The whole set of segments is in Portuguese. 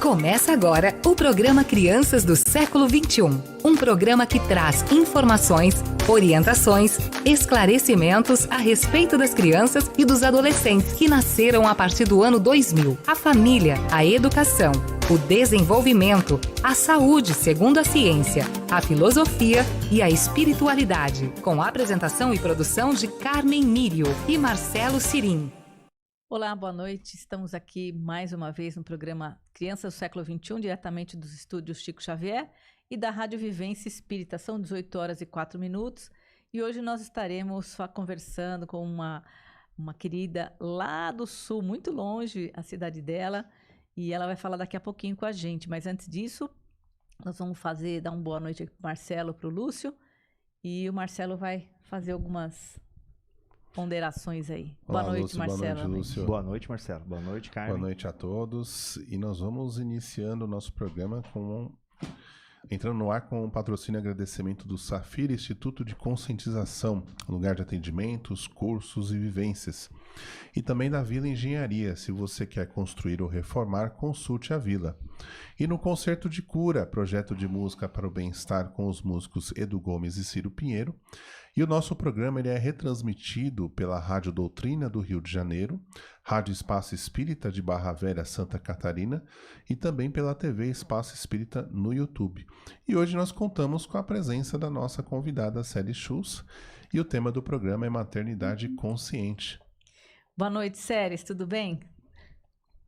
Começa agora o programa Crianças do Século XXI. Um programa que traz informações, orientações, esclarecimentos a respeito das crianças e dos adolescentes que nasceram a partir do ano 2000. A família, a educação, o desenvolvimento, a saúde segundo a ciência, a filosofia e a espiritualidade. Com a apresentação e produção de Carmen Mírio e Marcelo Cirim. Olá, boa noite. Estamos aqui mais uma vez no programa Crianças do Século XXI, diretamente dos estúdios Chico Xavier e da Rádio Vivência Espírita. São 18 horas e 4 minutos e hoje nós estaremos conversando com uma querida lá do sul, muito longe a cidade dela, e ela vai falar daqui a pouquinho com a gente. Mas antes disso, nós vamos dar uma boa noite aqui para o Marcelo, para o Lúcio, e o Marcelo vai fazer algumas ponderações aí. Olá, boa noite, Lúcio, Marcelo. Boa noite, Lúcio. Boa noite, Marcelo. Boa noite, Carmen. Boa noite a todos. E nós vamos iniciando o nosso programa entrando no ar com um patrocínio e agradecimento do Safira Instituto de Conscientização, lugar de atendimentos, cursos e vivências. E também da Vila Engenharia. Se você quer construir ou reformar, consulte a Vila. E no Concerto de Cura, projeto de música para o bem-estar com os músicos Edu Gomes e Ciro Pinheiro. E o nosso programa ele é retransmitido pela Rádio Doutrina do Rio de Janeiro, Rádio Espaço Espírita de Barra Velha, Santa Catarina, e também pela TV Espaço Espírita no YouTube. E hoje nós contamos com a presença da nossa convidada Célia Schultz, e o tema do programa é Maternidade Consciente. Boa noite, Célia, tudo bem?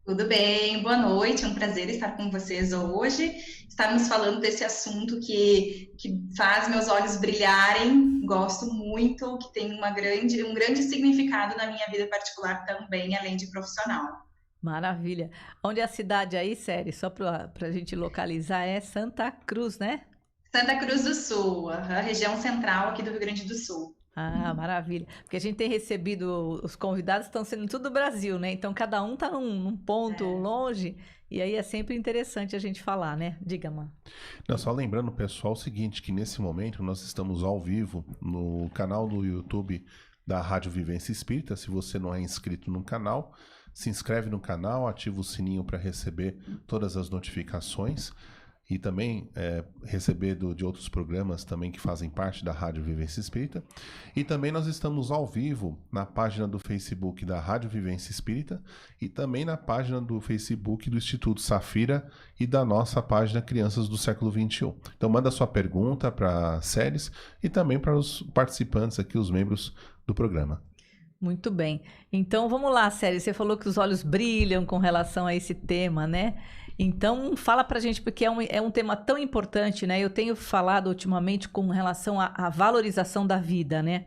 Tudo bem, boa noite, é um prazer estar com vocês hoje. Estamos falando desse assunto que faz meus olhos brilharem, gosto muito, que tem um grande significado na minha vida particular também, além de profissional. Maravilha. Onde é a cidade aí, Célia? Só para a gente localizar, é Santa Cruz, né? Santa Cruz do Sul, a região central aqui do Rio Grande do Sul. Ah, maravilha. Porque a gente tem recebido, os convidados estão sendo tudo do Brasil, né? Então, cada um está num ponto longe, e aí é sempre interessante a gente falar, né? Diga, Má. Não, só lembrando, pessoal, o seguinte, que nesse momento nós estamos ao vivo no canal do YouTube da Rádio Vivência Espírita. Se você não é inscrito no canal, se inscreve no canal, ativa o sininho para receber todas as notificações. E também receber de outros programas também que fazem parte da Rádio Vivência Espírita. E também nós estamos ao vivo na página do Facebook da Rádio Vivência Espírita e também na página do Facebook do Instituto Safira e da nossa página Crianças do Século XXI. Então manda sua pergunta para a Séries e também para os participantes aqui, os membros do programa. Muito bem. Então vamos lá, Célia, você falou que os olhos brilham com relação a esse tema, né? Então, fala pra gente, porque é um tema tão importante, né? Eu tenho falado ultimamente com relação à valorização da vida, né?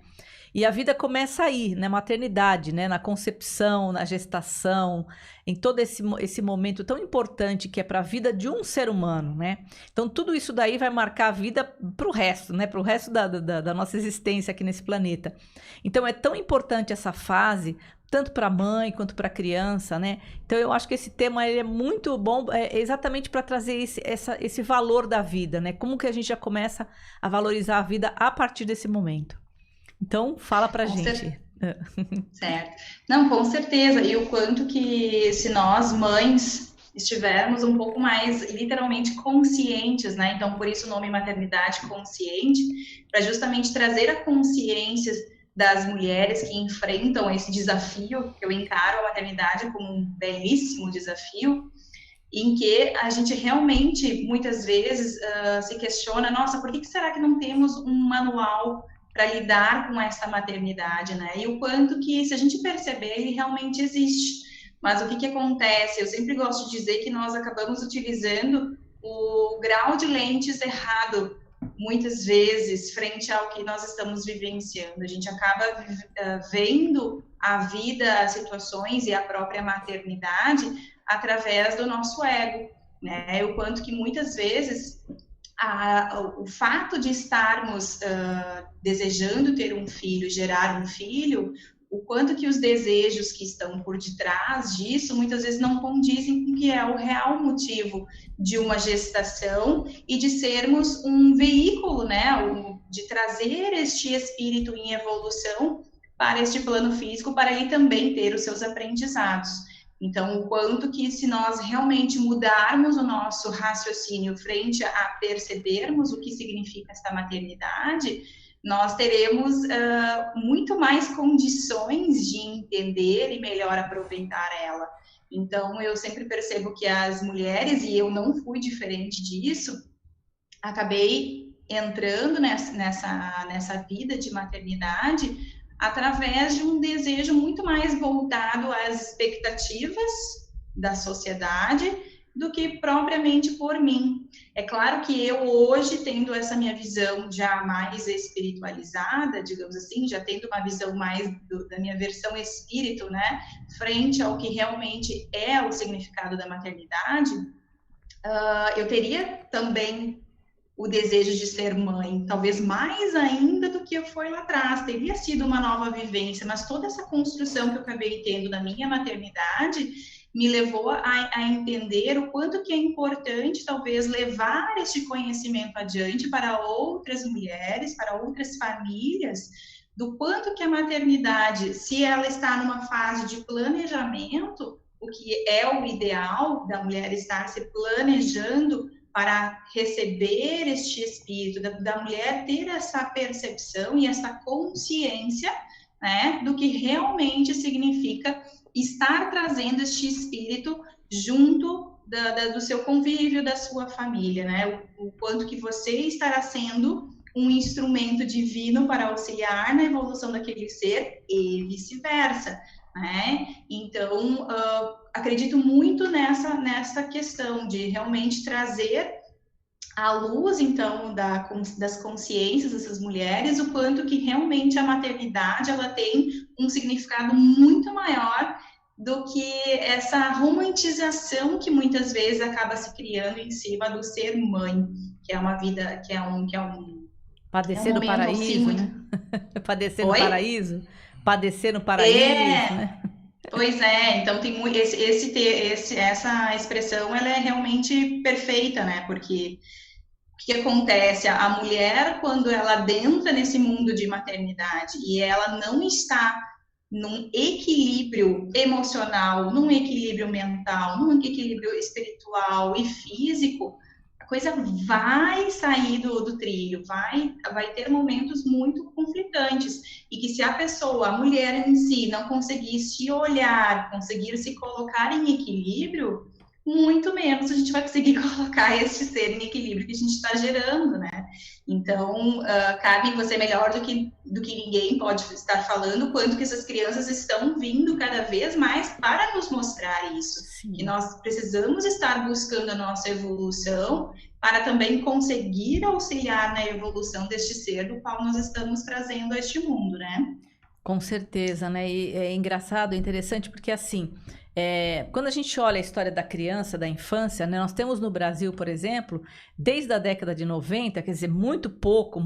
E a vida começa aí, na maternidade, né? Na concepção, na gestação, em todo esse momento tão importante que é para a vida de um ser humano, né? Então, tudo isso daí vai marcar a vida para o resto, né? Para o resto da nossa existência aqui nesse planeta. Então, é tão importante essa fase, tanto para a mãe quanto para a criança, né? Então, eu acho que esse tema ele é muito bom, exatamente para trazer esse valor da vida, né? Como que a gente já começa a valorizar a vida a partir desse momento. Então, fala pra gente. Certo. Não, com certeza. E o quanto que se nós, mães, estivermos um pouco mais, literalmente, conscientes, né? Então, por isso o nome Maternidade Consciente, para justamente trazer a consciência das mulheres que enfrentam esse desafio, que eu encaro a maternidade como um belíssimo desafio, em que a gente realmente, muitas vezes, se questiona, nossa, por que será que não temos um manual para lidar com essa maternidade, né? E o quanto que, se a gente perceber, ele realmente existe. Mas o que acontece? Eu sempre gosto de dizer que nós acabamos utilizando o grau de lentes errado, muitas vezes, frente ao que nós estamos vivenciando. A gente acaba vendo a vida, as situações e a própria maternidade através do nosso ego, né? O quanto que, muitas vezes, o fato de estarmos desejando ter um filho, gerar um filho, o quanto que os desejos que estão por detrás disso, muitas vezes não condizem com o que é o real motivo de uma gestação e de sermos um veículo, né, de trazer este espírito em evolução para este plano físico, para ele também ter os seus aprendizados. Então, o quanto que se nós realmente mudarmos o nosso raciocínio frente a percebermos o que significa esta maternidade, nós teremos muito mais condições de entender e melhor aproveitar ela. Então, eu sempre percebo que as mulheres, e eu não fui diferente disso, acabei entrando nessa vida de maternidade através de um desejo muito mais voltado às expectativas da sociedade do que propriamente por mim. É claro que eu hoje, tendo essa minha visão já mais espiritualizada, digamos assim, já tendo uma visão mais da minha versão espírito, né, frente ao que realmente é o significado da maternidade, eu teria também o desejo de ser mãe, talvez mais ainda do que foi lá atrás, teria sido uma nova vivência, mas toda essa construção que eu acabei tendo na minha maternidade me levou a entender o quanto que é importante, talvez, levar este conhecimento adiante para outras mulheres, para outras famílias, do quanto que a maternidade, se ela está numa fase de planejamento, o que é o ideal da mulher estar se planejando para receber este espírito, da mulher ter essa percepção e essa consciência, né, do que realmente significa estar trazendo este espírito junto do seu convívio, da sua família, né, o quanto que você estará sendo um instrumento divino para auxiliar na evolução daquele ser e vice-versa, né? Então, acredito muito nessa questão de realmente trazer à luz, então, das consciências dessas mulheres, o quanto que realmente a maternidade, ela tem um significado muito maior do que essa romantização que muitas vezes acaba se criando em cima do ser mãe, que é uma vida, que é um padecer no paraíso, assim, muito... né? Padecer no paraíso. Padecer no paraíso, né? Pois é, então tem muito essa expressão, ela é realmente perfeita, né? Porque o que acontece? A mulher, quando ela adentra nesse mundo de maternidade e ela não está num equilíbrio emocional, num equilíbrio mental, num equilíbrio espiritual e físico, a coisa vai sair do trilho, vai ter momentos muito conflitantes, e que se a pessoa, a mulher em si, não conseguir se olhar, conseguir se colocar em equilíbrio, muito menos a gente vai conseguir colocar este ser em equilíbrio que a gente está gerando, né? Então, cabe em você melhor do que ninguém pode estar falando, quanto que essas crianças estão vindo cada vez mais para nos mostrar isso. Sim. Que nós precisamos estar buscando a nossa evolução para também conseguir auxiliar na evolução deste ser do qual nós estamos trazendo a este mundo, né? Com certeza, né? E é engraçado, é interessante, porque assim... quando a gente olha a história da criança, da infância, né, nós temos no Brasil, por exemplo, desde a década de 90, quer dizer, muito pouco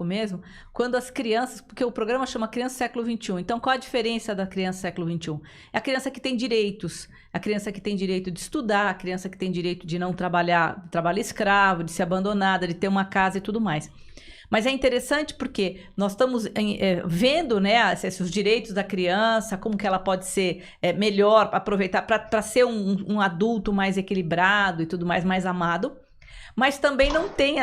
mesmo, quando as crianças, porque o programa chama Criança Século XXI, então qual a diferença da criança Século XXI? É a criança que tem direitos, a criança que tem direito de estudar, a criança que tem direito de não trabalhar, trabalho escravo, de ser abandonada, de ter uma casa e tudo mais. Mas é interessante porque nós estamos vendo, né, os direitos da criança, como que ela pode ser melhor, aproveitar para ser um adulto mais equilibrado e tudo mais amado. Mas também não tem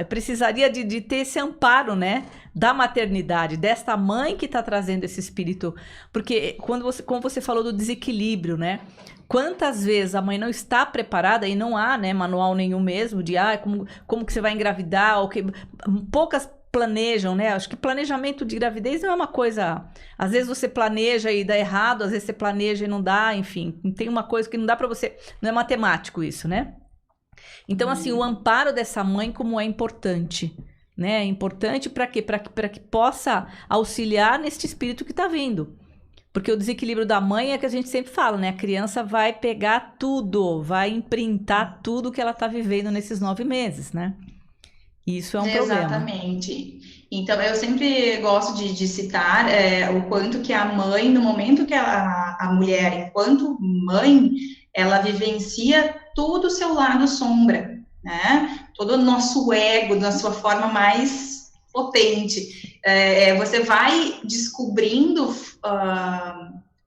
precisaria de ter esse amparo, né, da maternidade, desta mãe que está trazendo esse espírito. Porque como você falou do desequilíbrio, né? Quantas vezes a mãe não está preparada e não há, né, manual nenhum mesmo de como que você vai engravidar, ou que poucas planejam, né? Acho que planejamento de gravidez não é uma coisa... Às vezes você planeja e dá errado, às vezes você planeja e não dá, enfim. Tem uma coisa que não dá para você... Não é matemático isso, né? Então, assim, o amparo dessa mãe como é importante, né? É importante para quê? Para que possa auxiliar neste espírito que está vindo. Porque o desequilíbrio da mãe é que a gente sempre fala, né? A criança vai pegar tudo, vai imprintar tudo que ela está vivendo nesses 9 meses, né? Isso é um problema. Exatamente. Então, eu sempre gosto de citar o quanto que a mãe, no momento que a mulher, enquanto mãe, ela vivencia todo o seu lado sombra, né? Todo o nosso ego, na sua forma mais potente. Você vai descobrindo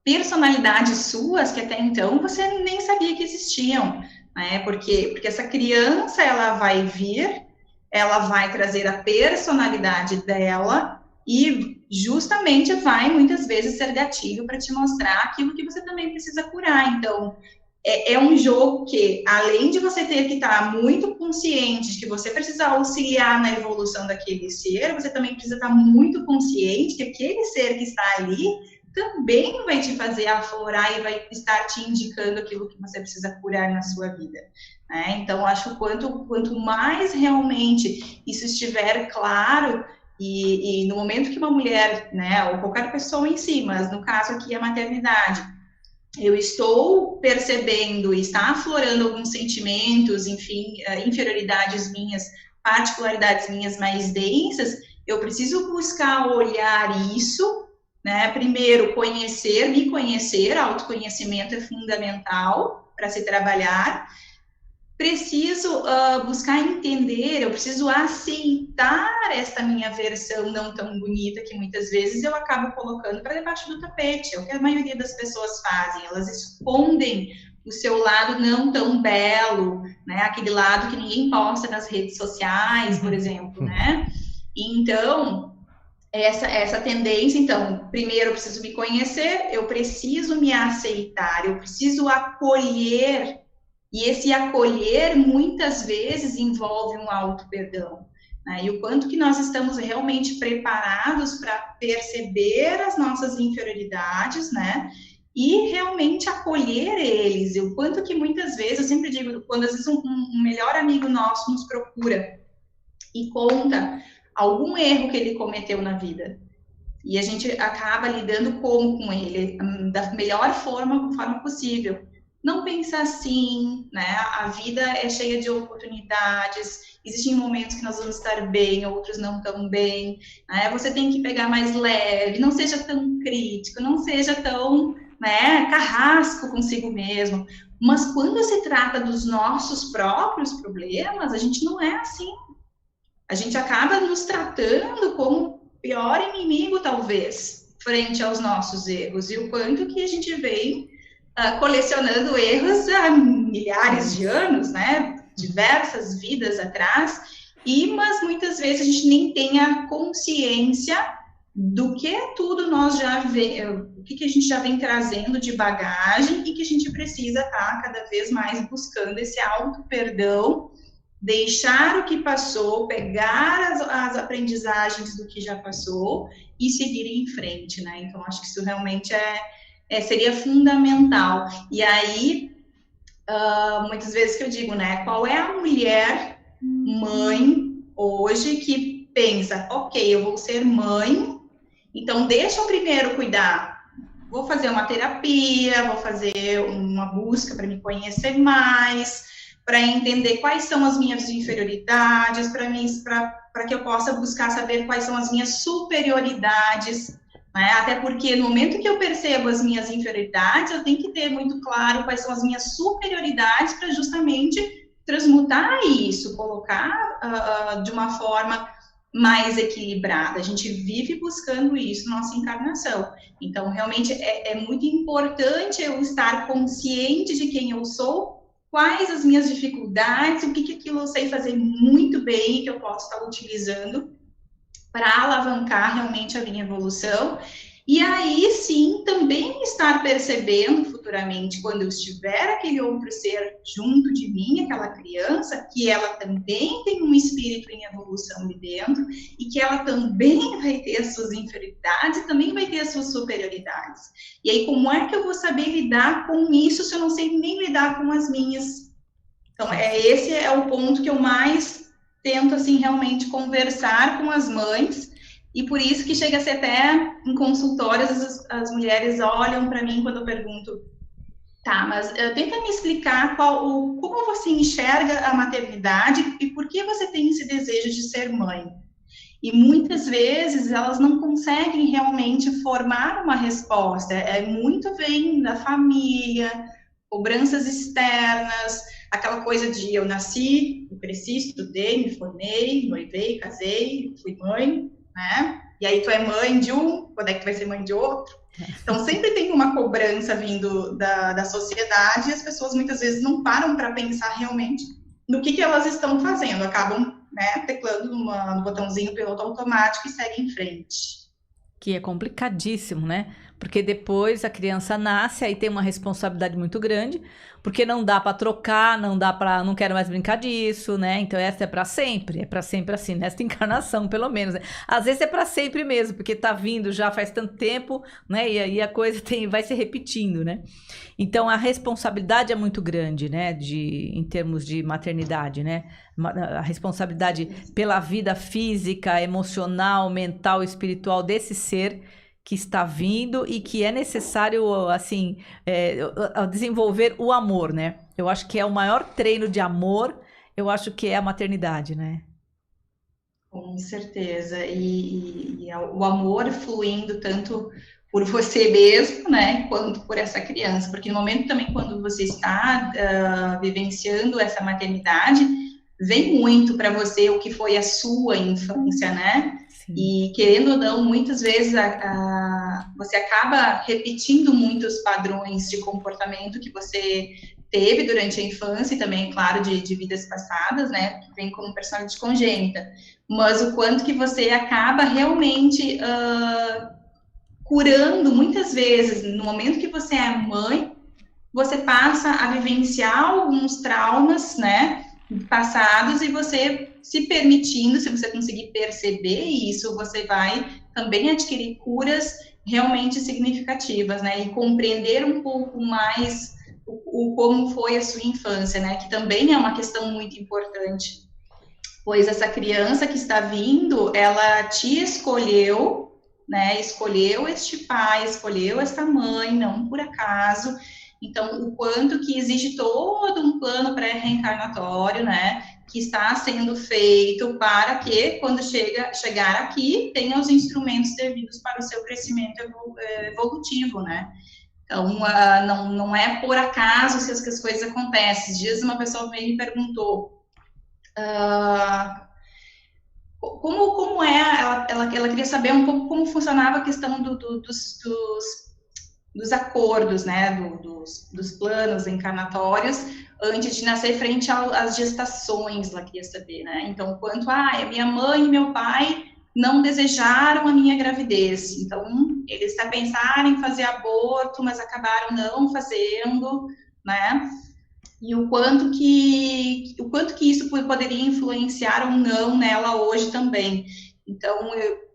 personalidades suas que até então você nem sabia que existiam, né? Porque essa criança, ela vai vir, ela vai trazer a personalidade dela e justamente vai muitas vezes ser gatilho para te mostrar aquilo que você também precisa curar. Então, é um jogo que, além de você ter que estar muito consciente de que você precisa auxiliar na evolução daquele ser, você também precisa estar muito consciente que aquele ser que está ali também vai te fazer aflorar e vai estar te indicando aquilo que você precisa curar na sua vida, né? Então, acho que quanto mais realmente isso estiver claro, e no momento que uma mulher, né, ou qualquer pessoa em si, mas no caso aqui a maternidade, eu estou percebendo, está aflorando alguns sentimentos, enfim, inferioridades minhas, particularidades minhas mais densas, eu preciso buscar olhar isso, né? Primeiro, me conhecer, autoconhecimento é fundamental para se trabalhar. Preciso buscar entender, eu preciso aceitar esta minha versão não tão bonita que muitas vezes eu acabo colocando para debaixo do tapete. É o que a maioria das pessoas fazem, elas escondem o seu lado não tão belo, né? Aquele lado que ninguém posta nas redes sociais, por exemplo, né? Então, essa tendência, então, primeiro eu preciso me conhecer, eu preciso me aceitar, eu preciso acolher. E esse acolher, muitas vezes, envolve um auto-perdão, né? E o quanto que nós estamos realmente preparados para perceber as nossas inferioridades, né? E realmente acolher eles. E o quanto que muitas vezes, eu sempre digo, quando às vezes um melhor amigo nosso nos procura e conta algum erro que ele cometeu na vida, e a gente acaba lidando com ele, da melhor forma possível. Não pensa assim, né? A vida é cheia de oportunidades, existem momentos que nós vamos estar bem, outros não tão bem, né? Você tem que pegar mais leve, não seja tão crítico, não seja tão, né, carrasco consigo mesmo. Mas quando se trata dos nossos próprios problemas, a gente não é assim. A gente acaba nos tratando como o pior inimigo, talvez, frente aos nossos erros. E o quanto que a gente vem colecionando erros há milhares de anos, né? Diversas vidas atrás, mas muitas vezes a gente nem tem a consciência do que tudo nós o que a gente já vem trazendo de bagagem e que a gente precisa estar cada vez mais buscando esse auto-perdão, deixar o que passou, pegar as aprendizagens do que já passou e seguir em frente, né? Então, acho que isso realmente seria fundamental. E aí, muitas vezes que eu digo, né, qual é a mulher, mãe, hoje, que pensa, ok, eu vou ser mãe, então deixa eu primeiro cuidar, vou fazer uma terapia, vou fazer uma busca para me conhecer mais, para entender quais são as minhas inferioridades, para que eu possa buscar saber quais são as minhas superioridades, né? Até porque no momento que eu percebo as minhas inferioridades, eu tenho que ter muito claro quais são as minhas superioridades para justamente transmutar isso, colocar de uma forma mais equilibrada. A gente vive buscando isso na nossa encarnação. Então, realmente, é muito importante eu estar consciente de quem eu sou, quais as minhas dificuldades, o que aquilo eu sei fazer muito bem, que eu posso estar utilizando para alavancar realmente a minha evolução, e aí sim também estar percebendo futuramente, quando eu estiver aquele outro ser junto de mim, aquela criança, que ela também tem um espírito em evolução ali dentro, e que ela também vai ter as suas inferioridades e também vai ter as suas superioridades. E aí, como é que eu vou saber lidar com isso se eu não sei nem lidar com as minhas? Então, esse é o ponto que eu mais tento, assim, realmente conversar com as mães, e por isso que chega a ser até em consultórios, as mulheres olham para mim quando eu pergunto, tá, mas tenta me explicar como você enxerga a maternidade e por que você tem esse desejo de ser mãe. E muitas vezes elas não conseguem realmente formar uma resposta, muito vem da família, cobranças externas, aquela coisa de eu nasci, eu cresci, estudei, me formei, noivei, casei, fui mãe, né? E aí tu é mãe de um, quando é que tu vai ser mãe de outro? Então sempre tem uma cobrança vindo da sociedade e as pessoas muitas vezes não param para pensar realmente no que elas estão fazendo, acabam, né, teclando no botãozinho piloto automático e seguem em frente. Que é complicadíssimo, né? Porque depois a criança nasce, aí tem uma responsabilidade muito grande, porque não dá para trocar, não quero mais brincar disso, né? Então essa é para sempre assim, nesta encarnação, pelo menos, né? Às vezes é para sempre mesmo, porque tá vindo já faz tanto tempo, né? E aí a coisa vai se repetindo, né? Então a responsabilidade é muito grande, né? Em termos de maternidade, né? A responsabilidade pela vida física, emocional, mental, espiritual desse ser que está vindo e que é necessário, assim, desenvolver o amor, né? Eu acho que é o maior treino de amor, eu acho que é a maternidade, né? Com certeza. E o amor fluindo tanto por você mesmo, né, quanto por essa criança. Porque no momento também, quando você está vivenciando essa maternidade, vem muito para você o que foi a sua infância, né? Sim. E querendo ou não, muitas vezes você acaba repetindo muitos padrões de comportamento que você teve durante a infância e também, claro, de vidas passadas, né? Que vem como personalidade congênita. Mas o quanto que você acaba realmente curando, muitas vezes, no momento que você é mãe, você passa a vivenciar alguns traumas, né? Passados, e você se permitindo, se você conseguir perceber isso, você vai também adquirir curas realmente significativas, né, e compreender um pouco mais como foi a sua infância, né, que também é uma questão muito importante, pois essa criança que está vindo, ela te escolheu, né, escolheu este pai, escolheu esta mãe, não por acaso. Então, o quanto que existe todo um plano pré-reencarnatório, né, que está sendo feito para que, quando chegar aqui, tenha os instrumentos devidos para o seu crescimento evolutivo, né. Então, não é por acaso se as coisas acontecem. Esses dias uma pessoa veio e me perguntou como ela queria saber um pouco como funcionava a questão dos acordos, né, dos planos encarnatórios, antes de nascer, frente às gestações, ela queria saber, né, então, quanto, a minha mãe e meu pai não desejaram a minha gravidez, então, eles até pensaram em fazer aborto, mas acabaram não fazendo, né, e o quanto que isso poderia influenciar ou não nela hoje também. Então,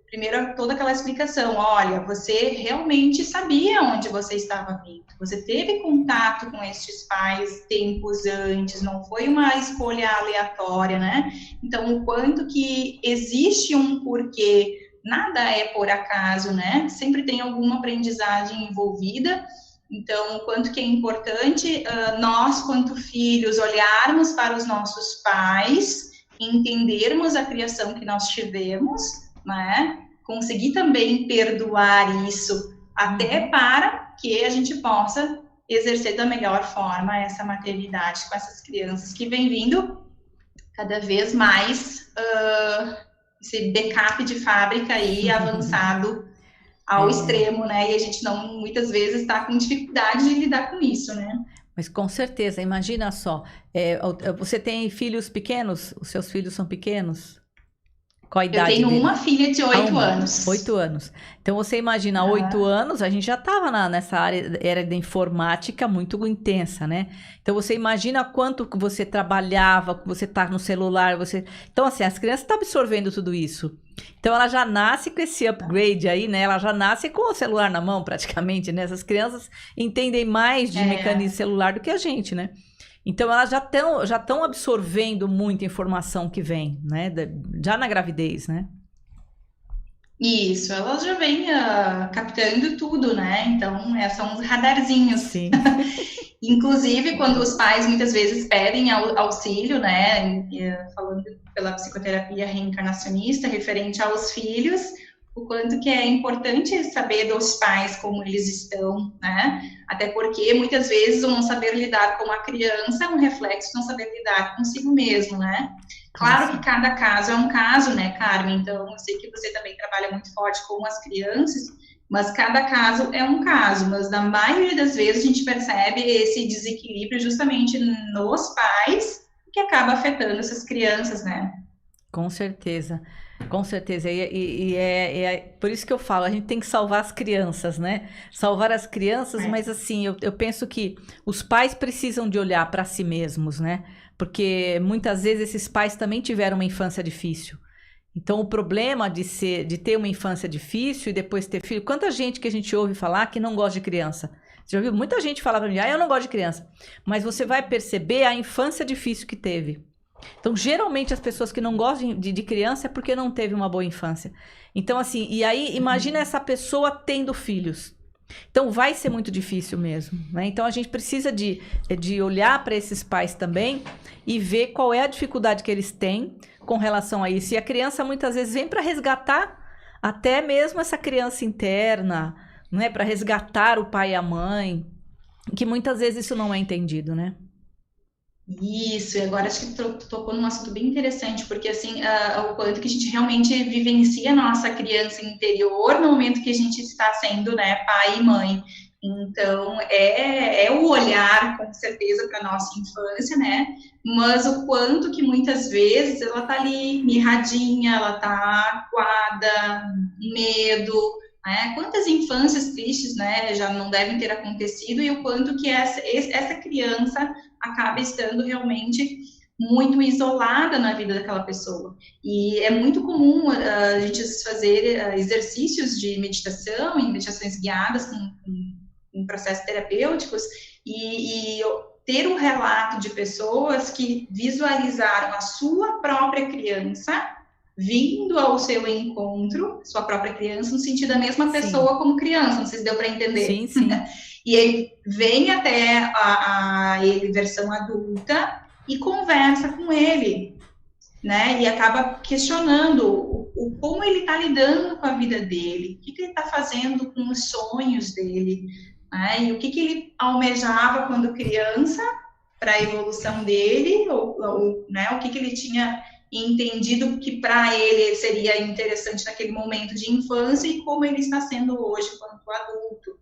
primeiro, toda aquela explicação, olha, você realmente sabia onde você estava vindo, você teve contato com estes pais tempos antes, não foi uma escolha aleatória, né? Então, o quanto que existe um porquê, nada é por acaso, né? Sempre tem alguma aprendizagem envolvida. Então, o quanto que é importante nós, quanto filhos, olharmos para os nossos pais, entendermos a criação que nós tivemos, né? Conseguir também perdoar isso, até para que a gente possa exercer da melhor forma essa maternidade com essas crianças que vem vindo cada vez mais esse backup de fábrica aí avançado ao extremo, né? E a gente não, muitas vezes, está com dificuldade de lidar com isso, né? Mas com certeza, imagina só, você tem filhos pequenos? Os seus filhos são pequenos? Qual a idade Eu tenho deles? uma filha de 8 anos. 8 anos. Então, você imagina, 8 anos, a gente já estava nessa área da informática muito intensa, né? Então, você imagina quanto que você trabalhava, que você tá no celular, Então, assim, as crianças estão absorvendo tudo isso. Então, ela já nasce com esse upgrade aí, né? Ela já nasce com o celular na mão, praticamente, né? Essas crianças entendem mais de mecanismo celular do que a gente, né? Então, elas já estão absorvendo muita informação que vem, né? Já na gravidez, né? Isso, elas já vêm captando tudo, né? Então, são uns radarzinhos. Sim. Inclusive, quando os pais muitas vezes pedem auxílio, né? Falando pela psicoterapia reencarnacionista, referente aos filhos, o quanto que é importante saber dos pais como eles estão, né? Até porque muitas vezes o não saber lidar com a criança é um reflexo de não saber lidar consigo mesmo, né? Claro que cada caso é um caso, né, Carmen? Então, eu sei que você também trabalha muito forte com as crianças, mas cada caso é um caso. Mas na maioria das vezes a gente percebe esse desequilíbrio justamente nos pais, que acaba afetando essas crianças, né? Com certeza. Com certeza, é por isso que eu falo, a gente tem que salvar as crianças, né? Salvar as crianças, mas assim, eu penso que os pais precisam de olhar para si mesmos, né? Porque muitas vezes esses pais também tiveram uma infância difícil. Então, o problema de ter uma infância difícil e depois ter filho, quanta gente que a gente ouve falar que não gosta de criança? Você já ouviu muita gente falar para mim, eu não gosto de criança. Mas você vai perceber a infância difícil que teve. Então, geralmente, as pessoas que não gostam de criança é porque não teve uma boa infância. Então, assim, e aí, imagina essa pessoa tendo filhos. Então, vai ser muito difícil mesmo, né? Então, a gente precisa de olhar para esses pais também e ver qual é a dificuldade que eles têm com relação a isso. E a criança, muitas vezes, vem para resgatar até mesmo essa criança interna, né? Para resgatar o pai e a mãe, que muitas vezes isso não é entendido, né? Isso, e agora acho que tocou num assunto bem interessante, porque assim, o quanto que a gente realmente vivencia a nossa criança interior no momento que a gente está sendo, né, pai e mãe. Então, é o olhar, com certeza, para a nossa infância, né, mas o quanto que muitas vezes ela tá ali mirradinha, ela tá acuada, medo, né, quantas infâncias tristes, né, já não devem ter acontecido, e o quanto que essa criança acaba estando realmente muito isolada na vida daquela pessoa. E é muito comum a gente fazer exercícios de meditação, em meditações guiadas em processos terapêuticos, e ter um relato de pessoas que visualizaram a sua própria criança vindo ao seu encontro, sua própria criança, no sentido da mesma pessoa como criança, não sei se deu para entender. Sim, sim. E ele vem até ele, versão adulta, e conversa com ele, né? E acaba questionando como ele está lidando com a vida dele, o que ele está fazendo com os sonhos dele, né? E o que ele almejava quando criança para a evolução dele, né? O que ele tinha entendido que para ele seria interessante naquele momento de infância e como ele está sendo hoje quanto adulto.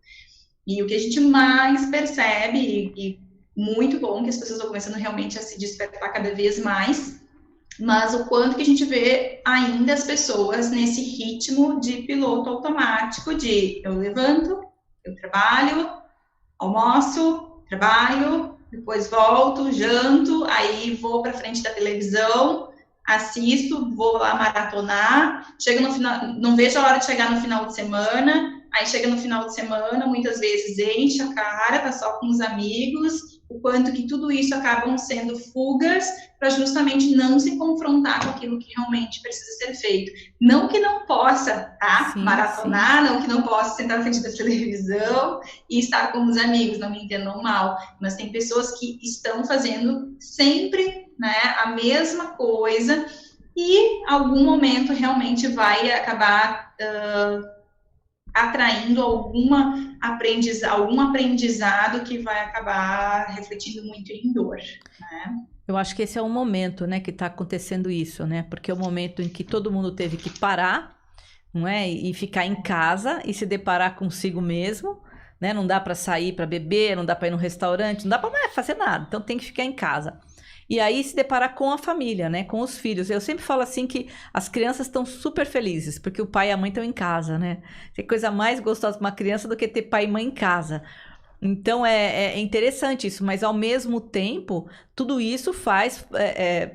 E o que a gente mais percebe, e muito bom que as pessoas estão começando realmente a se despertar cada vez mais, mas o quanto que a gente vê ainda as pessoas nesse ritmo de piloto automático de eu levanto, eu trabalho, almoço, trabalho, depois volto, janto, aí vou para frente da televisão, assisto, vou lá maratonar, chego no final, não vejo a hora de chegar no final de semana, aí chega no final de semana, muitas vezes enche a cara, tá só com os amigos, o quanto que tudo isso acabam sendo fugas para justamente não se confrontar com aquilo que realmente precisa ser feito. Não que não possa, tá? Sim, maratonar, não que não possa sentar na frente da televisão e estar com os amigos, não me entendam mal, mas tem pessoas que estão fazendo sempre, né, a mesma coisa e em algum momento realmente vai acabar atraindo algum aprendizado que vai acabar refletindo muito em dor, né? Eu acho que esse é o momento, né, que está acontecendo isso, né? Porque é o momento em que todo mundo teve que parar, não é? E ficar em casa e se deparar consigo mesmo, né? Não dá para sair para beber, não dá para ir no restaurante, não dá para fazer nada. Então tem que ficar em casa. E aí se deparar com a família, né? Com os filhos. Eu sempre falo assim que as crianças estão super felizes, porque o pai e a mãe estão em casa, né? Tem coisa mais gostosa para uma criança do que ter pai e mãe em casa. Então é interessante isso, mas ao mesmo tempo, tudo isso faz,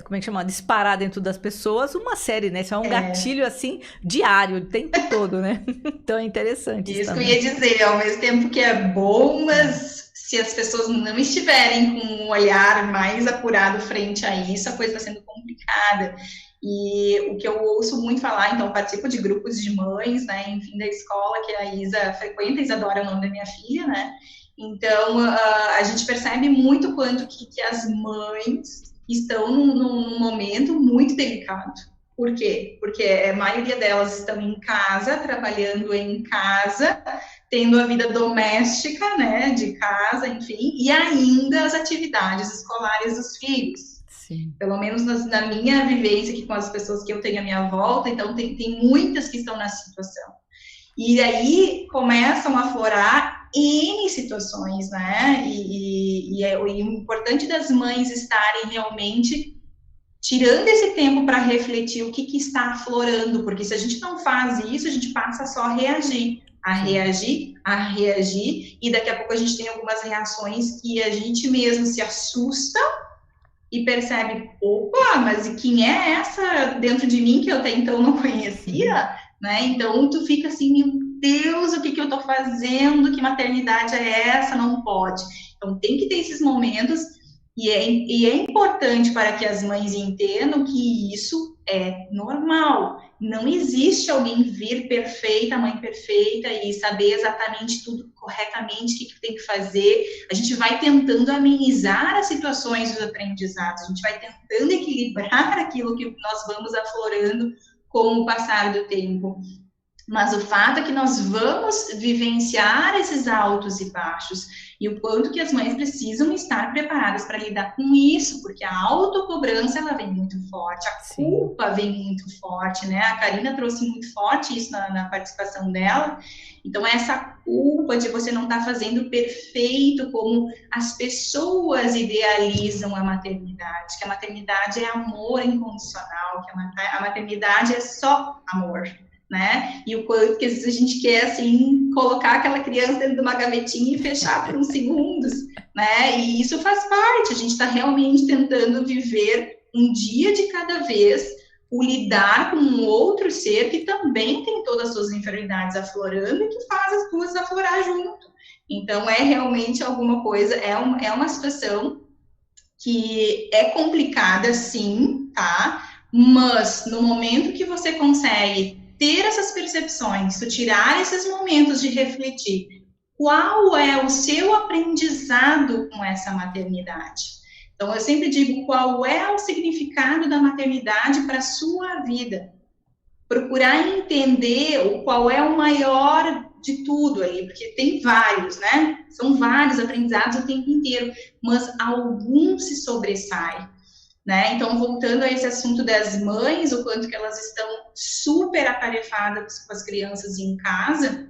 como é que chama? Disparar dentro das pessoas uma série, né? Isso é um gatilho assim, diário, o tempo todo, né? Então é interessante isso. Isso que eu ia dizer, ao mesmo tempo que é bom, mas se as pessoas não estiverem com um olhar mais apurado frente a isso, a coisa está sendo complicada. E o que eu ouço muito falar, então, eu participo de grupos de mães, né, enfim, da escola que a Isa frequenta, Isadora é o nome da minha filha, né, então a gente percebe muito quanto que as mães estão num momento muito delicado, Por quê? Porque a maioria delas estão em casa, trabalhando em casa, tendo a vida doméstica, né, de casa, enfim, e ainda as atividades escolares dos filhos. Sim. Pelo menos na minha vivência aqui com as pessoas que eu tenho à minha volta, então tem muitas que estão nessa situação. E aí começam a aflorar N situações, né? E o importante das mães estarem realmente tirando esse tempo para refletir o que está aflorando, porque se a gente não faz isso, a gente passa só a reagir, e daqui a pouco a gente tem algumas reações que a gente mesmo se assusta e percebe, opa, mas quem é essa dentro de mim que eu até então não conhecia, né? Então tu fica assim, meu Deus, o que eu tô fazendo? Que maternidade é essa? Não pode. Então tem que ter esses momentos. E é importante para que as mães entendam que isso é normal. Não existe alguém vir perfeita, mãe perfeita, e saber exatamente tudo corretamente, o que tem que fazer. A gente vai tentando amenizar as situações dos aprendizados, a gente vai tentando equilibrar aquilo que nós vamos aflorando com o passar do tempo. Mas o fato é que nós vamos vivenciar esses altos e baixos, e o quanto que as mães precisam estar preparadas para lidar com isso, porque a autocobrança, ela vem muito forte, a culpa vem muito forte, né? A Karina trouxe muito forte isso na participação dela. Então, essa culpa de você não estar fazendo perfeito como as pessoas idealizam a maternidade, que a maternidade é amor incondicional, que a maternidade é só amor, né? E o quanto que às vezes a gente quer, assim, colocar aquela criança dentro de uma gavetinha e fechar por uns segundos, né? E isso faz parte, a gente está realmente tentando viver um dia de cada vez, o lidar com um outro ser que também tem todas as suas enfermidades aflorando e que faz as duas aflorar junto. Então, é realmente alguma coisa, é uma situação que é complicada, sim, tá? Mas, no momento que você consegue ter essas percepções, tirar esses momentos de refletir, qual é o seu aprendizado com essa maternidade? Então, eu sempre digo, qual é o significado da maternidade para a sua vida? Procurar entender qual é o maior de tudo aí, porque tem vários, né? São vários aprendizados o tempo inteiro, mas algum se sobressai. Né? Então, voltando a esse assunto das mães, o quanto que elas estão super atarefadas com as crianças em casa,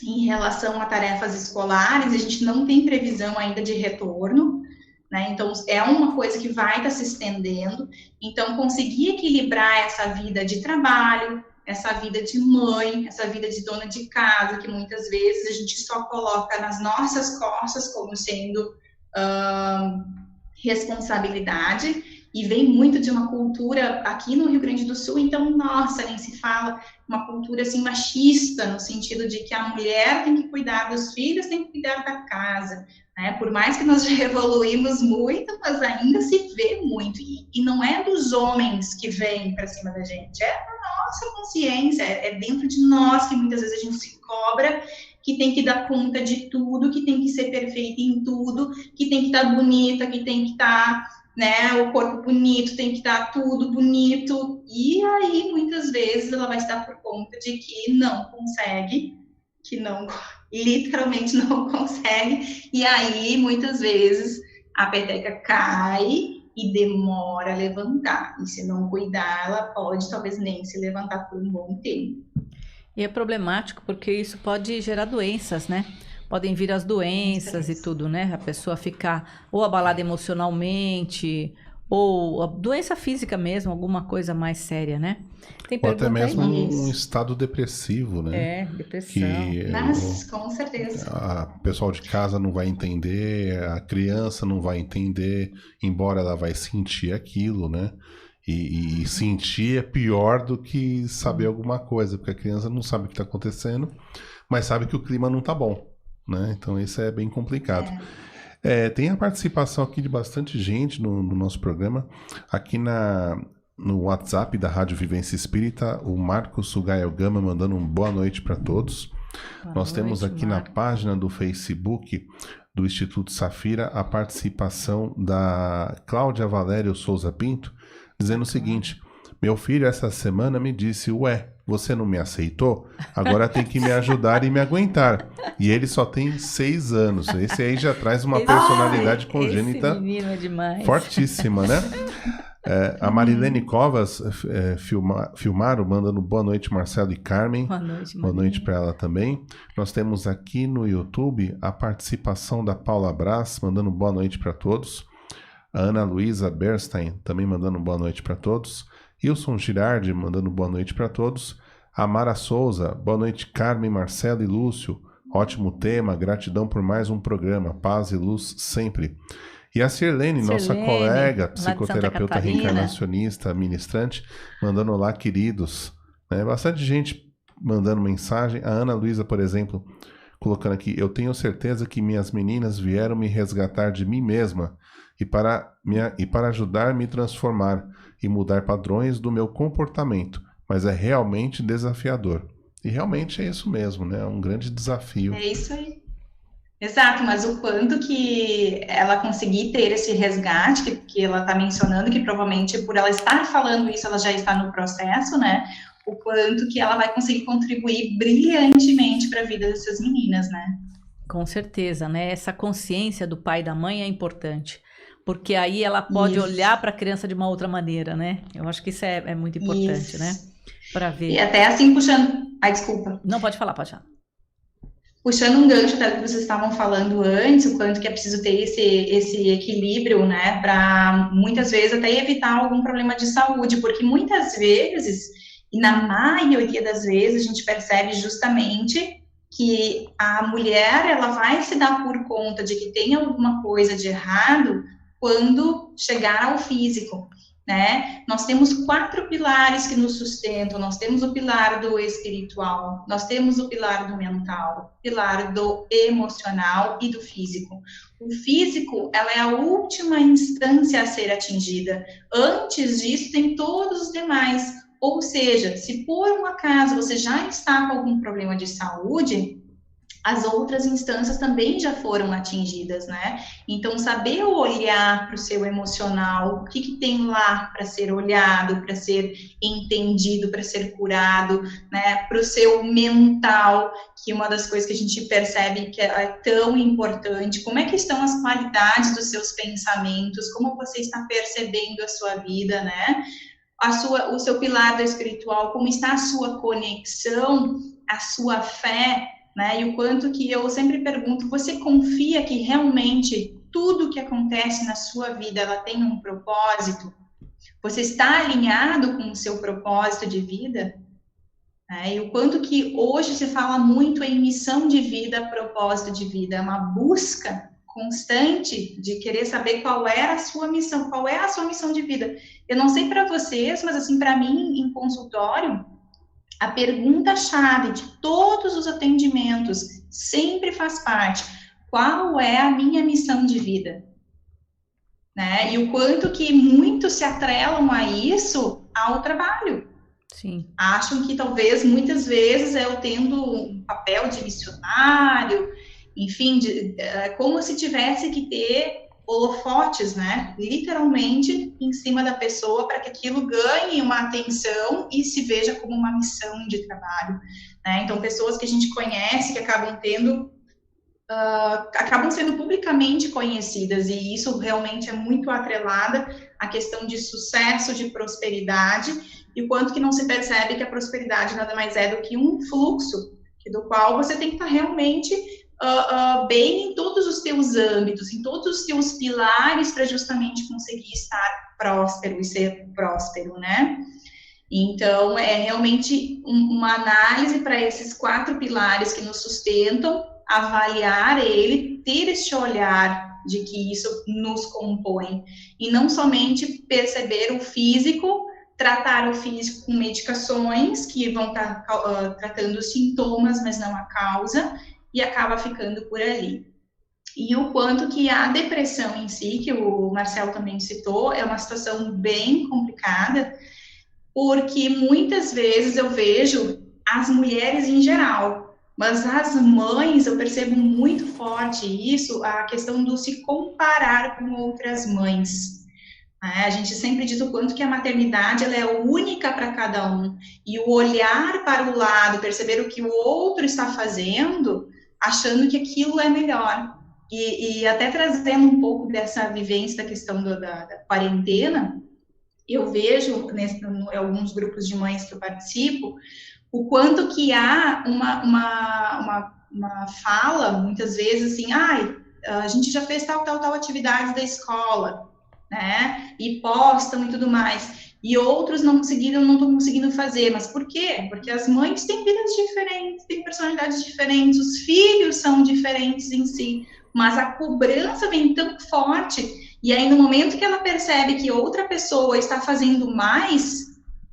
em relação a tarefas escolares, a gente não tem previsão ainda de retorno, né? Então, é uma coisa que vai estar se estendendo. Então, conseguir equilibrar essa vida de trabalho, essa vida de mãe, essa vida de dona de casa, que muitas vezes a gente só coloca nas nossas costas como sendo responsabilidade, e vem muito de uma cultura aqui no Rio Grande do Sul, então, nossa, nem se fala, uma cultura assim machista, no sentido de que a mulher tem que cuidar dos filhos, tem que cuidar da casa, né? Por mais que nós já evoluímos muito, mas ainda se vê muito, e não é dos homens que vêm para cima da gente, é da nossa consciência, é dentro de nós que muitas vezes a gente se cobra, que tem que dar conta de tudo, que tem que ser perfeita em tudo, que tem que estar bonita, que tem que estar, né, o corpo bonito, tem que estar tudo bonito, e aí muitas vezes ela vai estar por conta de que não consegue, que não, literalmente não consegue, e aí muitas vezes a peteca cai e demora a levantar, e se não cuidar, ela pode talvez nem se levantar por um bom tempo. E é problemático porque isso pode gerar doenças, né? Podem vir as doenças e tudo, né? A pessoa ficar ou abalada emocionalmente, ou a doença física mesmo, alguma coisa mais séria, né? Tem ou até mesmo isso. um estado depressivo, né? É, depressão. Que Mas, com certeza. o pessoal de casa não vai entender, a criança não vai entender, embora ela vai sentir aquilo, né? E sentir é pior do que saber alguma coisa, porque a criança não sabe o que está acontecendo, mas sabe que o clima não está bom, né? Então isso é bem complicado. Tem a participação aqui de bastante gente no nosso programa. Aqui no WhatsApp da Rádio Vivência Espírita, o Marcos Sugael Gama mandando uma boa noite para todos. Nós temos aqui na página do Facebook do Instituto Safira a participação da Cláudia Valério Souza Pinto, dizendo o seguinte: Meu filho essa semana me disse, ué, você não me aceitou? Agora tem que me ajudar e me aguentar. E ele só tem 6 anos. Esse aí já traz uma personalidade congênita esse menino é demais. fortíssima, né? A Marilene Covas filmaram, mandando boa noite, Marcelo e Carmen. Boa noite, Boa noite para ela também. Nós temos aqui no YouTube a participação da Paula Brás, mandando boa noite para todos. A Ana Luísa Bernstein também mandando boa noite para todos. Wilson Girardi mandando boa noite para todos. A Mara Souza, boa noite, Carmen, Marcelo e Lúcio. Ótimo tema, gratidão por mais um programa. Paz e luz sempre. E a Sirlene, nossa colega, psicoterapeuta reencarnacionista, ministrante, mandando olá, queridos. Bastante gente mandando mensagem. A Ana Luísa, por exemplo, colocando aqui, eu tenho certeza que minhas meninas vieram me resgatar de mim mesma e para ajudar a me transformar e mudar padrões do meu comportamento. Mas é realmente desafiador. E realmente é isso mesmo, né? É um grande desafio. É isso aí. Exato, mas o quanto que ela conseguir ter esse resgate, que ela está mencionando, que provavelmente por ela estar falando isso, ela já está no processo, né? O quanto que ela vai conseguir contribuir brilhantemente para a vida dessas meninas, né? Com certeza, né? Essa consciência do pai e da mãe é importante, porque aí ela pode olhar para a criança de uma outra maneira, né? Eu acho que isso é muito importante, né? Para ver. E até assim, puxando... Ai, desculpa. Não, pode falar, pode falar. Puxando um gancho até do que vocês estavam falando antes, o quanto que é preciso ter esse equilíbrio, né, para muitas vezes até evitar algum problema de saúde, porque muitas vezes, e na maioria das vezes, a gente percebe justamente que a mulher, ela vai se dar por conta de que tem alguma coisa de errado quando chegar ao físico. Né? Nós temos 4 pilares que nos sustentam, nós temos o pilar do espiritual, nós temos o pilar do mental, o pilar do emocional e do físico. O físico, ela é a última instância a ser atingida, antes disso tem todos os demais, ou seja, se por um acaso você já está com algum problema de saúde, as outras instâncias também já foram atingidas, né? Então, saber olhar para o seu emocional, o que tem lá para ser olhado, para ser entendido, para ser curado, né? Para o seu mental, que é uma das coisas que a gente percebe que é tão importante. Como é que estão as qualidades dos seus pensamentos? Como você está percebendo a sua vida, né? O seu pilar do espiritual, como está a sua conexão, a sua fé, né? E o quanto que eu sempre pergunto, você confia que realmente tudo que acontece na sua vida, ela tem um propósito? Você está alinhado com o seu propósito de vida? E o quanto que hoje se fala muito em missão de vida, propósito de vida, é uma busca constante de querer saber qual é a sua missão, qual é a sua missão de vida. Eu não sei para vocês, mas assim, para mim, em consultório, a pergunta-chave de todos os atendimentos sempre faz parte. Qual é a minha missão de vida? Né? E o quanto que muitos se atrelam a isso ao trabalho. Sim. Acham que talvez, muitas vezes, eu tendo um papel de missionário, enfim, como se tivesse que ter holofotes, né, literalmente em cima da pessoa para que aquilo ganhe uma atenção e se veja como uma missão de trabalho, né? Então, pessoas que a gente conhece, que acabam sendo publicamente conhecidas, e isso realmente é muito atrelada à questão de sucesso, de prosperidade, e o quanto que não se percebe que a prosperidade nada mais é do que um fluxo, do qual você tem que estar realmente bem em todos os teus âmbitos, em todos os teus pilares, para justamente conseguir estar próspero e ser próspero, né? Então, é realmente uma análise para esses 4 pilares que nos sustentam, avaliar ele, ter este olhar de que isso nos compõe, e não somente perceber o físico, tratar o físico com medicações que vão estar tratando os sintomas, mas não a causa, e acaba ficando por ali. E o quanto que a depressão em si, que o Marcelo também citou, é uma situação bem complicada, porque muitas vezes eu vejo as mulheres em geral, mas as mães, eu percebo muito forte isso, a questão do se comparar com outras mães, A gente sempre diz o quanto que a maternidade ela é única para cada um, e o olhar para o lado, perceber o que o outro está fazendo, achando que aquilo é melhor. E até trazendo um pouco dessa vivência da questão da quarentena, eu vejo em alguns grupos de mães que eu participo, o quanto que há uma fala, muitas vezes assim, a gente já fez tal atividade da escola, né? E postam e tudo mais. E outros não estão conseguindo fazer. Mas por quê? Porque as mães têm vidas diferentes, têm personalidades diferentes, os filhos são diferentes em si, mas a cobrança vem tão forte, e aí no momento que ela percebe que outra pessoa está fazendo mais,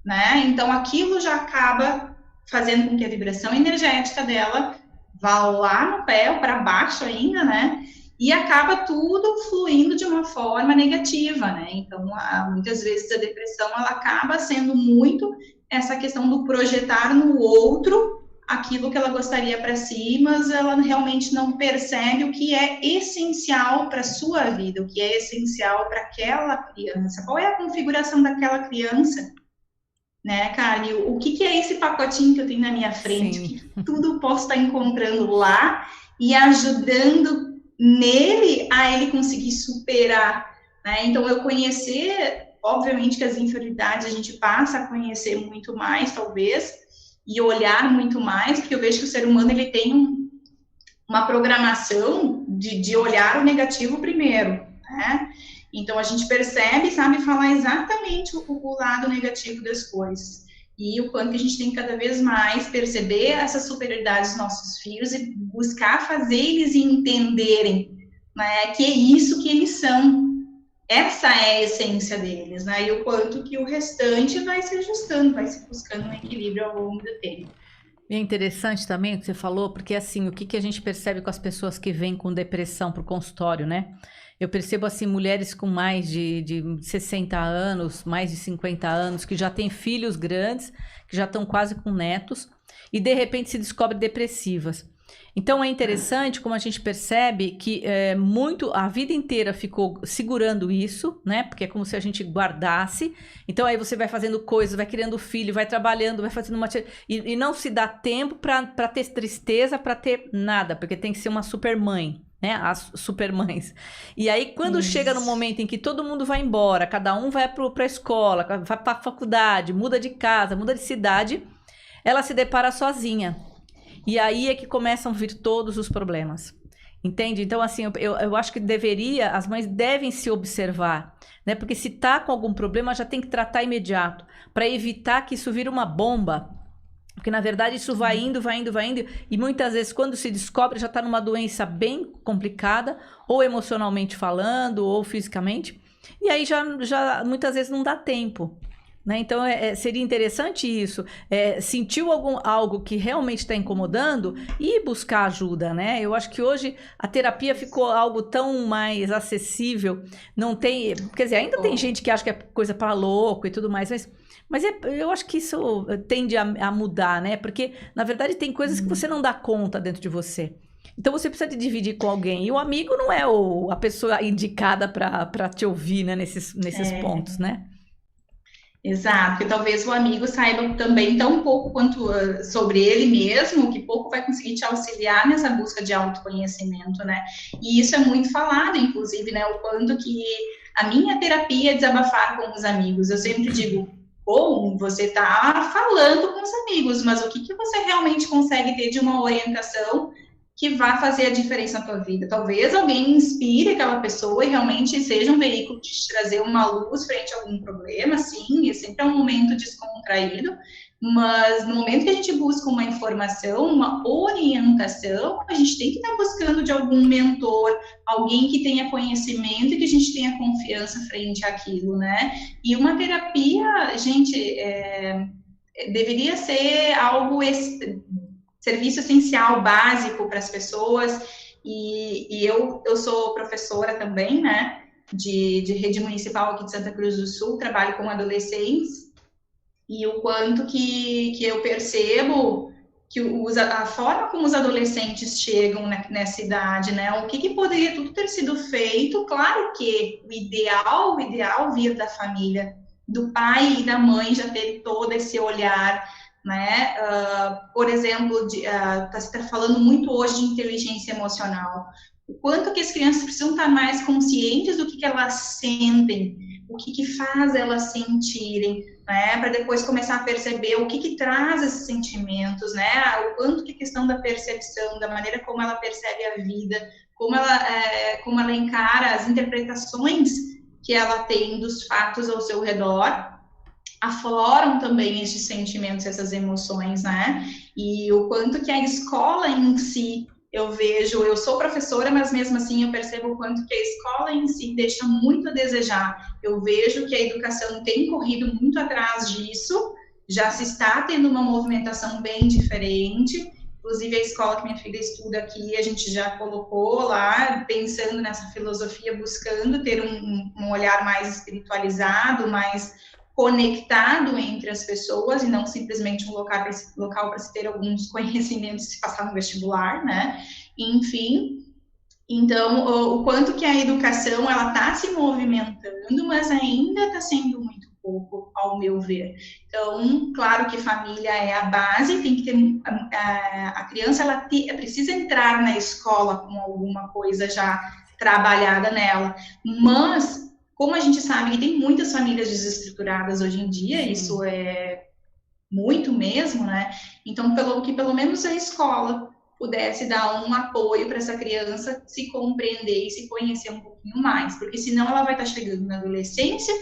né? Então aquilo já acaba fazendo com que a vibração energética dela vá lá no pé, ou para baixo ainda, né? E acaba tudo fluindo de uma forma negativa, né? Então, muitas vezes a depressão, ela acaba sendo muito essa questão do projetar no outro aquilo que ela gostaria para si, mas ela realmente não percebe o que é essencial para a sua vida, o que é essencial para aquela criança, qual é a configuração daquela criança, né, Karen? O que é esse pacotinho que eu tenho na minha frente? O que tudo posso estar encontrando lá e ajudando nele a ele conseguir superar, né? Então, eu conhecer, obviamente que as inferioridades a gente passa a conhecer muito mais, talvez, e olhar muito mais, porque eu vejo que o ser humano, ele tem uma programação de olhar o negativo primeiro, né? Então, a gente percebe, sabe, falar exatamente o lado negativo das coisas. E o quanto que a gente tem que cada vez mais perceber essa superioridade dos nossos filhos e buscar fazer eles entenderem, né, que é isso que eles são. Essa é a essência deles, né? E o quanto que o restante vai se ajustando, vai se buscando um equilíbrio ao longo do tempo. E é interessante também o que você falou, porque assim, o que a gente percebe com as pessoas que vêm com depressão para o consultório, né? Eu percebo assim, mulheres com mais de 60 anos, mais de 50 anos, que já têm filhos grandes, que já estão quase com netos, e de repente se descobrem depressivas. Então é interessante como a gente percebe que a vida inteira ficou segurando isso, né? Porque é como se a gente guardasse. Então aí você vai fazendo coisas, vai criando filho, vai trabalhando, vai fazendo e não se dá tempo para ter tristeza, para ter nada, porque tem que ser uma super mãe, né? As supermães. E aí quando chega no momento em que todo mundo vai embora, cada um vai para a escola, vai para a faculdade, muda de casa, muda de cidade, ela se depara sozinha. E aí é que começam a vir todos os problemas, entende? Então, assim, eu acho que as mães devem se observar, né? Porque se tá com algum problema, já tem que tratar imediato, para evitar que isso vire uma bomba. Porque, na verdade, isso vai indo, e muitas vezes, quando se descobre, já está numa doença bem complicada, ou emocionalmente falando, ou fisicamente, e aí já muitas vezes não dá tempo. Né? Então, seria interessante isso, sentiu algo que realmente está incomodando e buscar ajuda, né? Eu acho que hoje a terapia ficou algo tão mais acessível, não tem, quer dizer, ainda tem gente que acha que é coisa para louco e tudo mais, mas eu acho que isso tende a mudar, né? Porque, na verdade, tem coisas que você não dá conta dentro de você. Então, você precisa de dividir com alguém. E o amigo não é a pessoa indicada para te ouvir, né? Nesses pontos, né? Exato, porque talvez o amigo saiba também tão pouco quanto sobre ele mesmo, que pouco vai conseguir te auxiliar nessa busca de autoconhecimento, né? E isso é muito falado, inclusive, né? O quanto que a minha terapia é desabafar com os amigos. Eu sempre digo, bom, você tá falando com os amigos, mas o que você realmente consegue ter de uma orientação que vai fazer a diferença na tua vida? Talvez alguém inspire aquela pessoa e realmente seja um veículo de te trazer uma luz frente a algum problema, sim, e sempre é um momento descontraído, mas no momento que a gente busca uma informação, uma orientação, a gente tem que estar buscando de algum mentor, alguém que tenha conhecimento e que a gente tenha confiança frente àquilo, né? E uma terapia, gente, deveria ser algo serviço essencial, básico para as pessoas, e eu sou professora também, né, de rede municipal aqui de Santa Cruz do Sul, trabalho com adolescentes, e o quanto que eu percebo a forma como os adolescentes chegam nessa idade, né? O que poderia tudo ter sido feito? Claro que o ideal vir da família, do pai e da mãe já ter todo esse olhar, né? Por exemplo, se está falando muito hoje de inteligência emocional. O quanto que as crianças precisam estar mais conscientes do que elas sentem, o que faz elas sentirem, né, para depois começar a perceber o que traz esses sentimentos, né, o quanto que a questão da percepção, da maneira como ela percebe a vida, como ela encara as interpretações que ela tem dos fatos ao seu redor, afloram também esses sentimentos, essas emoções, né, e o quanto que a escola em si, eu sou professora, mas mesmo assim eu percebo o quanto que a escola em si deixa muito a desejar. Eu vejo que a educação tem corrido muito atrás disso, já se está tendo uma movimentação bem diferente, inclusive a escola que minha filha estuda aqui, a gente já colocou lá, pensando nessa filosofia, buscando ter um olhar mais espiritualizado, mais conectado entre as pessoas e não simplesmente um local para se ter alguns conhecimentos e se passar no vestibular, né? Enfim, então, o quanto que a educação, ela está se movimentando, mas ainda está sendo muito pouco, ao meu ver. Então, claro que família é a base, tem que ter, a criança, ela precisa entrar na escola com alguma coisa já trabalhada nela, mas como a gente sabe que tem muitas famílias desestruturadas hoje em dia, sim, isso é muito mesmo, né? Então, pelo menos a escola pudesse dar um apoio para essa criança se compreender e se conhecer um pouquinho mais, porque senão ela vai estar chegando na adolescência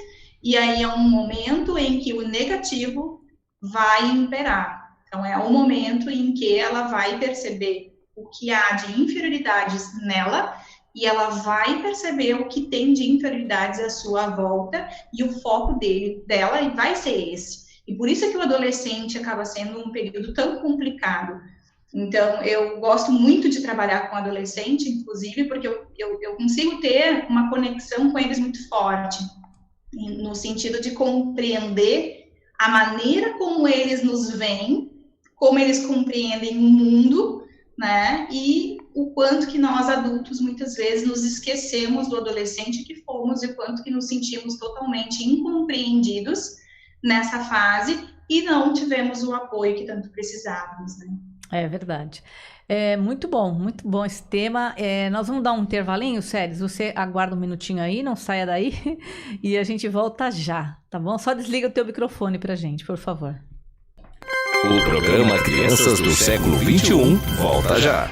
e aí é um momento em que o negativo vai imperar. Então, é um momento em que ela vai perceber o que há de inferioridades nela e ela vai perceber o que tem de inferioridades à sua volta e o foco dela vai ser esse. E por isso é que o adolescente acaba sendo um período tão complicado. Então, eu gosto muito de trabalhar com adolescente, inclusive, porque eu consigo ter uma conexão com eles muito forte, no sentido de compreender a maneira como eles nos veem, como eles compreendem o mundo, né? E o quanto que nós adultos muitas vezes nos esquecemos do adolescente que fomos e o quanto que nos sentimos totalmente incompreendidos nessa fase e não tivemos o apoio que tanto precisávamos, né? É verdade. É muito bom esse tema. Nós vamos dar um intervalinho, Séries. Você aguarda um minutinho aí, não saia daí e a gente volta já, tá bom? Só desliga o teu microfone pra gente, por favor. O programa Crianças do Século XXI volta já.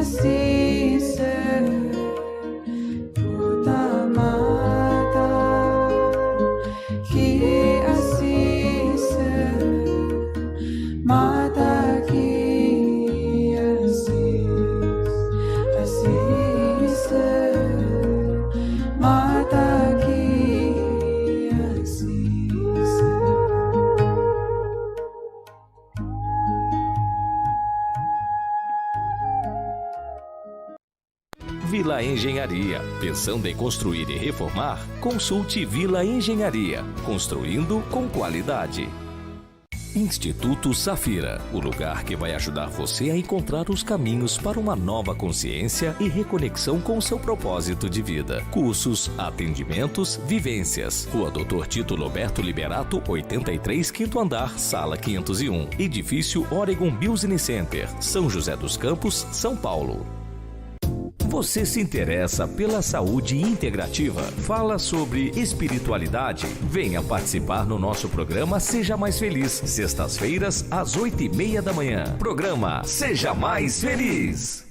assim ser. Puta mata, que assim ser. Mata que assim ser. Mata que assim ser. Vila Engenharia. Pensando em construir e reformar? Consulte Vila Engenharia. Construindo com qualidade. Instituto Safira. O lugar que vai ajudar você a encontrar os caminhos para uma nova consciência e reconexão com seu propósito de vida. Cursos, atendimentos, vivências. Rua Dr. Tito Roberto Liberato, 83, 5º andar, sala 501. Edifício Oregon Business Center, São José dos Campos, São Paulo. Você se interessa pela saúde integrativa? Fala sobre espiritualidade? Venha participar no nosso programa Seja Mais Feliz, sextas-feiras, às 8h30 da manhã. Programa Seja Mais Feliz.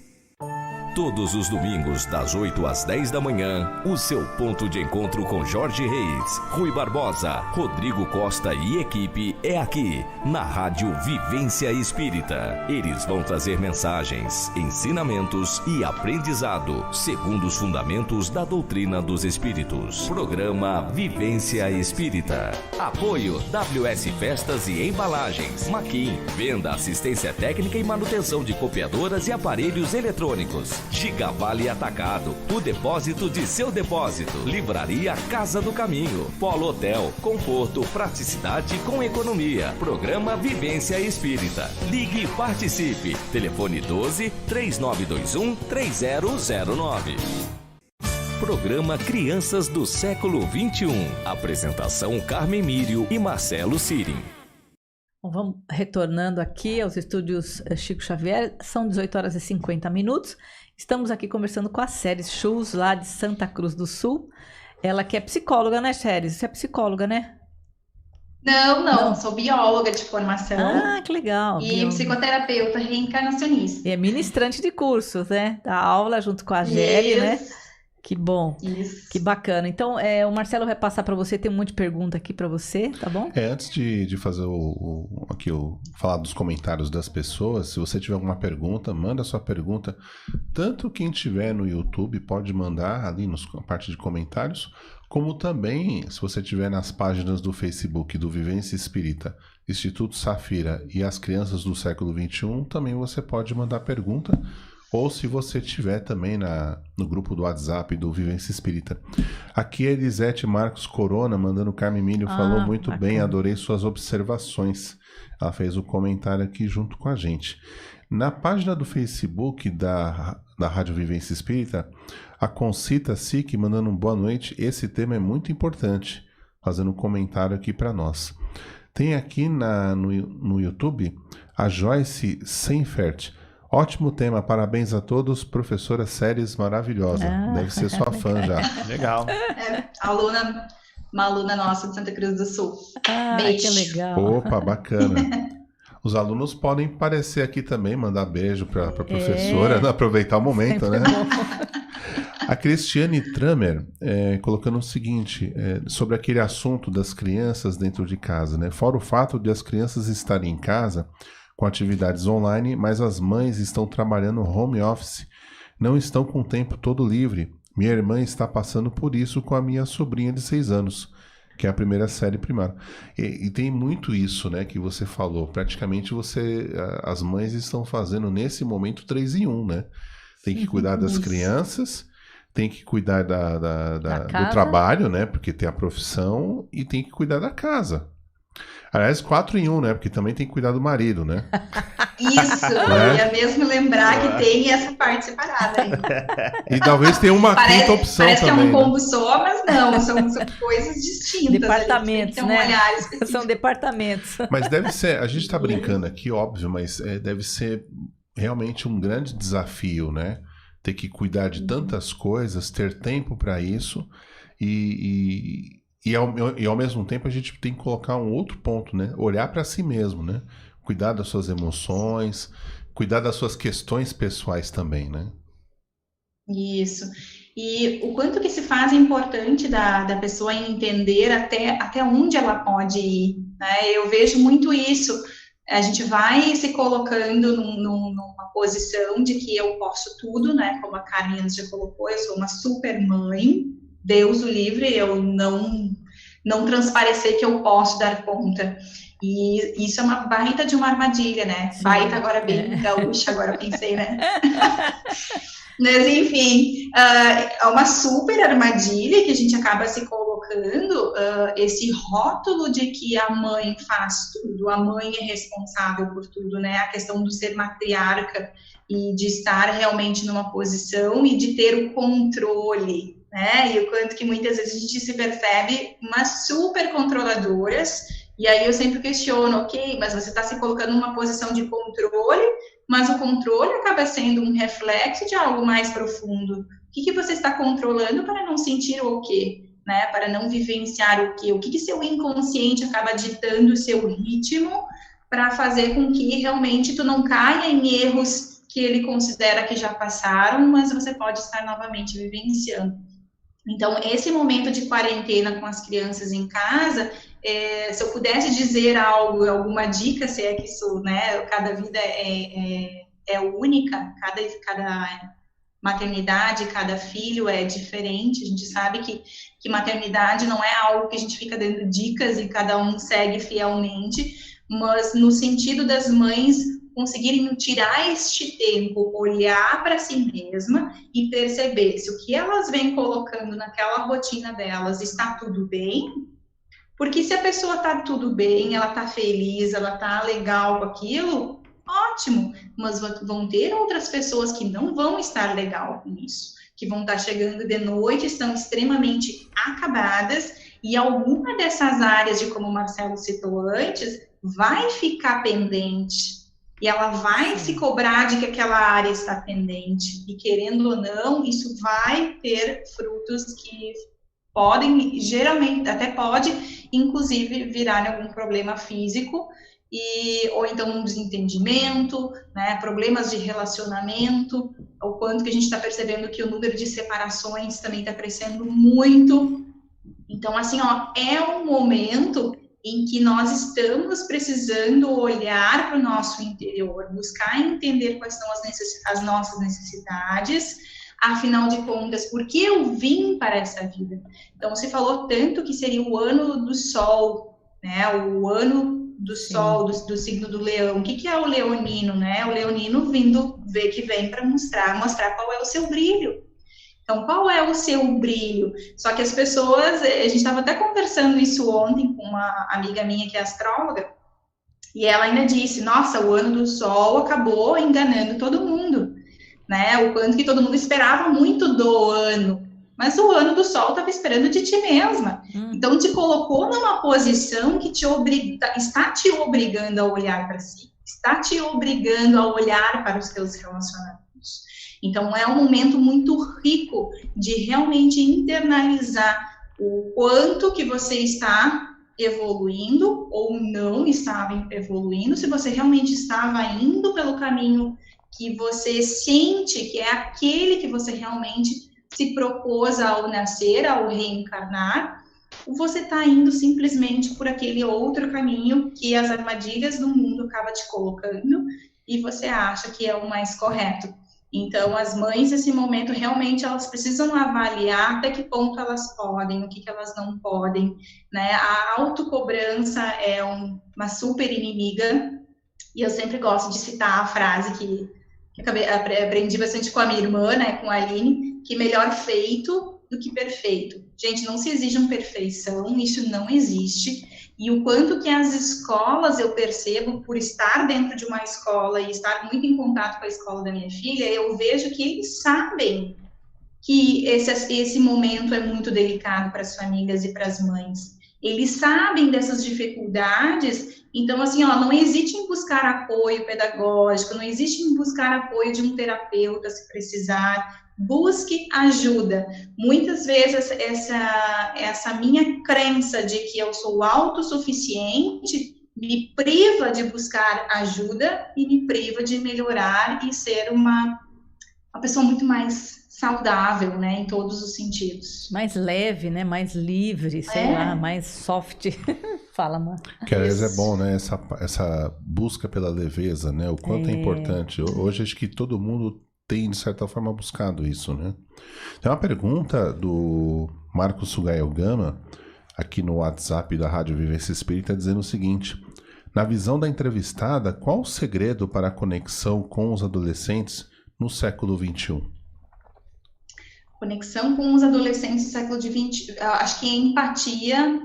Todos os domingos, das 8 às 10 da manhã, o seu ponto de encontro com Jorge Reis, Rui Barbosa, Rodrigo Costa e equipe é aqui, na Rádio Vivência Espírita. Eles vão trazer mensagens, ensinamentos e aprendizado, segundo os fundamentos da doutrina dos Espíritos. Programa Vivência Espírita. Apoio WS Festas e Embalagens, Maquin, venda, assistência técnica e manutenção de copiadoras e aparelhos eletrônicos. Gigavale Atacado, o depósito de seu depósito. Livraria Casa do Caminho. Polo Hotel, conforto, praticidade com economia. Programa Vivência Espírita. Ligue e participe. Telefone 12-3921-3009. Programa Crianças do Século 21. Apresentação Carmen Mírio e Marcelo Sirim. Bom, vamos retornando aqui aos estúdios Chico Xavier. São 18h50. Estamos aqui conversando com a Séries Schulz, lá de Santa Cruz do Sul. Ela que é psicóloga, né, Séries? Você é psicóloga, né? Não, sou bióloga de formação. Ah, que legal. E psicoterapeuta reencarnacionista. E é ministrante de cursos, né? Dá aula junto com a Géli, né? Que bom. Isso. Que bacana. Então, o Marcelo vai passar para você, tem um monte de pergunta aqui para você, tá bom? Antes de fazer falar dos comentários das pessoas, se você tiver alguma pergunta, manda sua pergunta. Tanto quem tiver no YouTube pode mandar ali na parte de comentários, como também, se você tiver nas páginas do Facebook do Vivência Espírita, Instituto Safira e as Crianças do Século 21, também você pode mandar pergunta. Ou se você tiver também no grupo do WhatsApp do Vivência Espírita. Aqui a Elisete Marcos Corona, mandando Carmen Mírio, falou muito bacana. Bem, adorei suas observações. Ela fez o comentário aqui junto com a gente. Na página do Facebook da Rádio Vivência Espírita, a Concita Sique mandando um boa noite. Esse tema é muito importante, fazendo um comentário aqui para nós. Tem aqui no YouTube a Joyce Seinfert. Ótimo tema, parabéns a todos, professora Séries maravilhosa. Deve ser sua fã já. Legal. Uma aluna nossa de Santa Cruz do Sul. Beijo. Que legal. Opa, bacana. Os alunos podem aparecer aqui também, mandar beijo para a professora, aproveitar o momento, né? A Cristiane Tramer colocando o seguinte, sobre aquele assunto das crianças dentro de casa, né? Fora o fato de as crianças estarem em casa com atividades online, mas as mães estão trabalhando home office, não estão com o tempo todo livre. Minha irmã está passando por isso com a minha sobrinha de 6 anos, que é a primeira série primária. E tem muito isso, né, que você falou. Praticamente as mães estão fazendo nesse momento 3 em 1, né? Tem que cuidar das crianças, tem que cuidar do trabalho, né? Porque tem a profissão, e tem que cuidar da casa. Aliás, 4 em 1, né? Porque também tem que cuidar do marido, né? Isso, eu ia mesmo lembrar que tem essa parte separada aí. E talvez tenha uma quinta opção parece também. Parece que é um combo só, mas não, são coisas distintas. Departamentos, ali, né? São departamentos. Mas deve ser, a gente está brincando aqui, óbvio, mas deve ser realmente um grande desafio, né? Ter que cuidar de tantas coisas, ter tempo para isso e ao mesmo tempo a gente tem que colocar um outro ponto, né? Olhar para si mesmo, né? Cuidar das suas emoções, cuidar das suas questões pessoais também, né? Isso. E o quanto que se faz importante da pessoa entender até onde ela pode ir, né? Eu vejo muito isso. A gente vai se colocando numa posição de que eu posso tudo, né? Como a Carmen já colocou, eu sou uma super mãe, Deus o livre, eu não transparecer que eu posso dar conta. E isso é uma baita de uma armadilha, né? Sim, Baita agora bem gaúcha, agora pensei, né? Mas, enfim, é uma super armadilha que a gente acaba se colocando, esse rótulo de que a mãe faz tudo, a mãe é responsável por tudo, né? A questão do ser matriarca e de estar realmente numa posição e de ter o controle, né? E o quanto que muitas vezes a gente se percebe umas super controladoras, e aí eu sempre questiono, ok, mas você está se colocando numa posição de controle, mas o controle acaba sendo um reflexo de algo mais profundo. O que você está controlando para não sentir o quê? Né? Para não vivenciar o quê? O que seu inconsciente acaba ditando o seu ritmo para fazer com que realmente tu não caia em erros que ele considera que já passaram, mas você pode estar novamente vivenciando. Então, esse momento de quarentena com as crianças em casa, se eu pudesse dizer algo, alguma dica, se é que isso, né, cada vida é única, cada maternidade, cada filho é diferente, a gente sabe que maternidade não é algo que a gente fica dando dicas e cada um segue fielmente, mas no sentido das mães conseguirem tirar este tempo, olhar para si mesma e perceber se o que elas vêm colocando naquela rotina delas está tudo bem, porque se a pessoa está tudo bem, ela está feliz, ela está legal com aquilo, ótimo, mas vão ter outras pessoas que não vão estar legal com isso, que vão estar chegando de noite, estão extremamente acabadas, e alguma dessas áreas, de como o Marcelo citou antes, vai ficar pendente. E ela vai se cobrar de que aquela área está pendente. E querendo ou não, isso vai ter frutos que podem, geralmente, até pode, inclusive, virar algum problema físico, ou então um desentendimento, né, problemas de relacionamento, o quanto que a gente está percebendo que o número de separações também está crescendo muito. Então, assim, ó, é um momento em que nós estamos precisando olhar para o nosso interior, buscar entender quais são as nossas necessidades, afinal de contas, por que eu vim para essa vida? Então, se falou tanto que seria o ano do sol, né, o ano do sol, do signo do leão. O que é o leonino, né? O leonino vem para mostrar qual é o seu brilho. Então, qual é o seu brilho? Só que as pessoas, a gente estava até conversando isso ontem com uma amiga minha que é astróloga, e ela ainda disse, nossa, o ano do sol acabou enganando todo mundo, né? O quanto que todo mundo esperava muito do ano, mas o ano do sol estava esperando de ti mesma. Então, te colocou numa posição que está te obrigando a olhar para si, está te obrigando a olhar para os teus relacionamentos. Então, é um momento muito rico de realmente internalizar o quanto que você está evoluindo ou não estava evoluindo, se você realmente estava indo pelo caminho que você sente que é aquele que você realmente se propôs ao nascer, ao reencarnar, ou você está indo simplesmente por aquele outro caminho que as armadilhas do mundo acabam te colocando e você acha que é o mais correto. Então, as mães, nesse momento, realmente, elas precisam avaliar até que ponto elas podem, o que elas não podem, né? A autocobrança é uma super inimiga, e eu sempre gosto de citar a frase que aprendi bastante com a minha irmã, né, com a Aline, que melhor feito do que perfeito. Gente, não se exige uma perfeição, isso não existe. E o quanto que as escolas, eu percebo, por estar dentro de uma escola e estar muito em contato com a escola da minha filha, eu vejo que eles sabem que esse momento é muito delicado para as famílias e para as mães. Eles sabem dessas dificuldades, então, assim, ó, não hesite em buscar apoio pedagógico, não hesite em buscar apoio de um terapeuta, se precisar. Busque ajuda. Muitas vezes essa minha crença de que eu sou autossuficiente me priva de buscar ajuda e me priva de melhorar e ser uma pessoa muito mais saudável, né, em todos os sentidos. Mais leve, né? Mais livre, sei lá, mais soft. Fala, Mar. Que aliás é bom, né? Essa busca pela leveza, né? O quanto é importante. Hoje acho que todo mundo tem, de certa forma, buscado isso, né? Tem uma pergunta do Marcos Sugael Gama, aqui no WhatsApp da Rádio Vivência Espírita, dizendo o seguinte: na visão da entrevistada, qual o segredo para a conexão com os adolescentes no século XXI? Conexão com os adolescentes do século XX, acho que a empatia,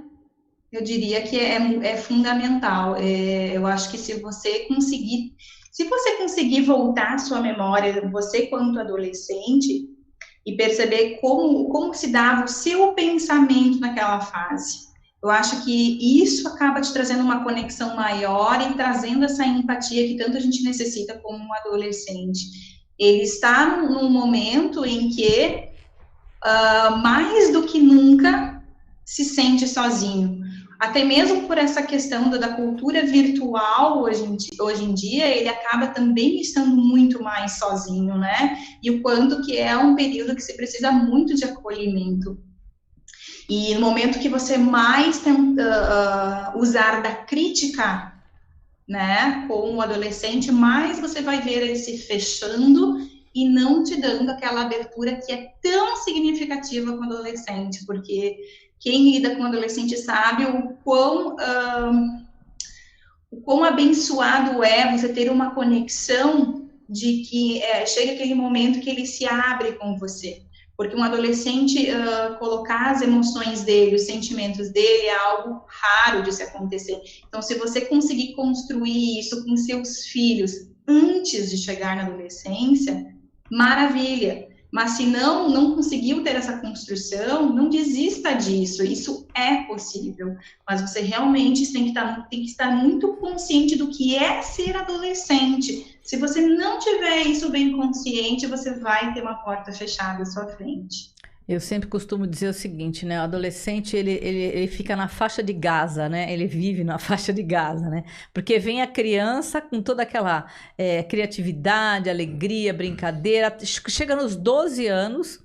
eu diria que é fundamental. Eu acho que se você conseguir voltar a sua memória, você quanto adolescente, e perceber como se dava o seu pensamento naquela fase, eu acho que isso acaba te trazendo uma conexão maior e trazendo essa empatia que tanto a gente necessita como um adolescente. Ele está num momento em que, mais do que nunca, se sente sozinho. Até mesmo por essa questão da cultura virtual hoje em dia, ele acaba também estando muito mais sozinho, né? E o quanto que é um período que se precisa muito de acolhimento. E no momento que você mais tenta usar da crítica, né, com o adolescente, mais você vai ver ele se fechando e não te dando aquela abertura que é tão significativa com o adolescente, porque quem lida com o adolescente sabe o quão abençoado é você ter uma conexão de que chega aquele momento que ele se abre com você. Porque um adolescente colocar as emoções dele, os sentimentos dele, é algo raro de se acontecer. Então, se você conseguir construir isso com seus filhos antes de chegar na adolescência, maravilha. Mas se não conseguiu ter essa construção, não desista disso. Isso é possível. Mas você realmente tem que estar muito consciente do que é ser adolescente. Se você não tiver isso bem consciente, você vai ter uma porta fechada à sua frente. Eu sempre costumo dizer o seguinte, né? O adolescente, ele fica na faixa de Gaza, né? Ele vive na faixa de Gaza, né? Porque vem a criança com toda aquela criatividade, alegria, brincadeira. Chega nos 12 anos,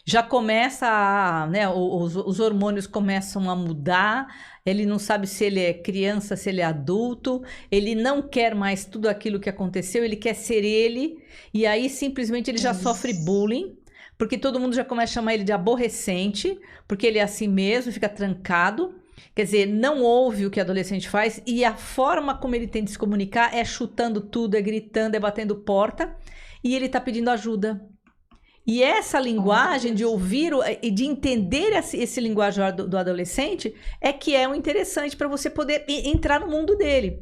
já começa né? Os hormônios começam a mudar. Ele não sabe se ele é criança, se ele é adulto. Ele não quer mais tudo aquilo que aconteceu. Ele quer ser ele. E aí, simplesmente, ele já sofre bullying. Porque todo mundo já começa a chamar ele de aborrecente, porque ele é assim mesmo, fica trancado. Quer dizer, não ouve o que o adolescente faz e a forma como ele tem de se comunicar é chutando tudo, é gritando, é batendo porta e ele está pedindo ajuda. E essa linguagem de ouvir e de entender esse linguajar do adolescente é que é o interessante para você poder entrar no mundo dele.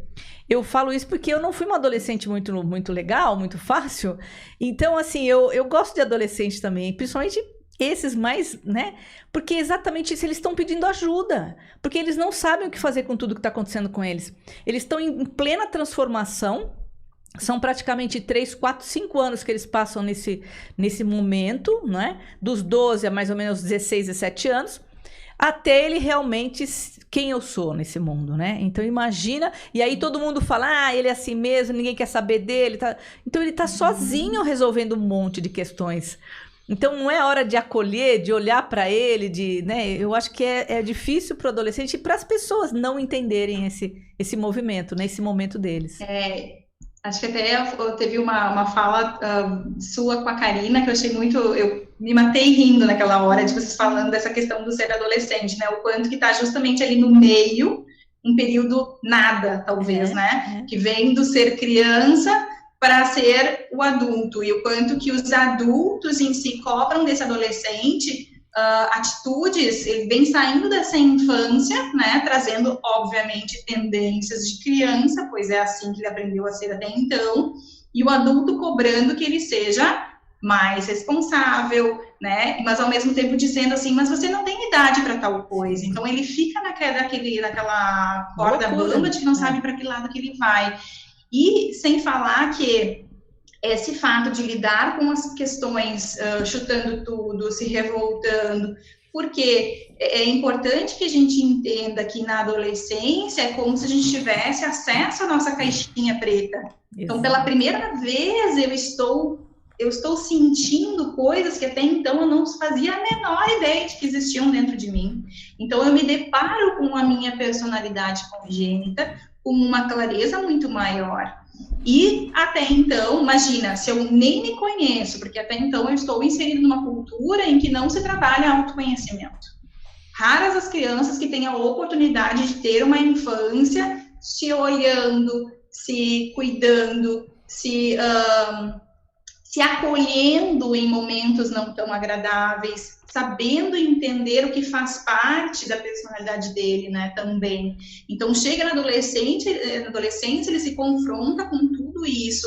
Eu falo isso porque eu não fui uma adolescente muito legal, muito fácil. Então, assim, eu gosto de adolescente também, principalmente esses mais, né? Porque exatamente isso, eles estão pedindo ajuda. Porque eles não sabem o que fazer com tudo que está acontecendo com eles. Eles estão em plena transformação. São praticamente 3, 4, 5 anos que eles passam nesse momento, né? Dos 12 a mais ou menos 16, 17 anos. Até ele realmente, quem eu sou nesse mundo, né? Então imagina, e aí todo mundo fala, ele é assim mesmo, ninguém quer saber dele. Tá... Então ele tá sozinho resolvendo um monte de questões. Então não é hora de acolher, de olhar para ele, né? Eu acho que é difícil para o adolescente e para as pessoas não entenderem esse movimento, né? Esse momento deles. Acho que até teve uma fala sua com a Karina, que eu achei muito... Eu me matei rindo naquela hora de vocês falando dessa questão do ser adolescente, né? O quanto que está justamente ali no meio, um período nada, talvez, né? Que vem do ser criança para ser o adulto. E o quanto que os adultos em si cobram desse adolescente atitudes, ele vem saindo dessa infância, né, trazendo, obviamente, tendências de criança, pois é assim que ele aprendeu a ser até então, e o adulto cobrando que ele seja mais responsável, né, mas ao mesmo tempo dizendo assim, mas você não tem idade para tal coisa, então ele fica naquela corda bamba de que não sabe para que lado que ele vai, e sem falar que esse fato de lidar com as questões, chutando tudo, se revoltando, Porque é importante que a gente entenda que na adolescência é como se a gente tivesse acesso à nossa caixinha preta. Então, pela primeira vez, eu estou sentindo coisas que até então eu não fazia a menor ideia de que existiam dentro de mim. Então, eu me deparo com a minha personalidade congênita com uma clareza muito maior. E até então, imagina, se eu nem me conheço, porque até então eu estou inserido numa cultura em que não se trabalha autoconhecimento. Raras as crianças que têm a oportunidade de ter uma infância se olhando, se cuidando, se acolhendo em momentos não tão agradáveis, sabendo entender o que faz parte da personalidade dele, né, também. Então, chega na adolescência, ele se confronta com tudo isso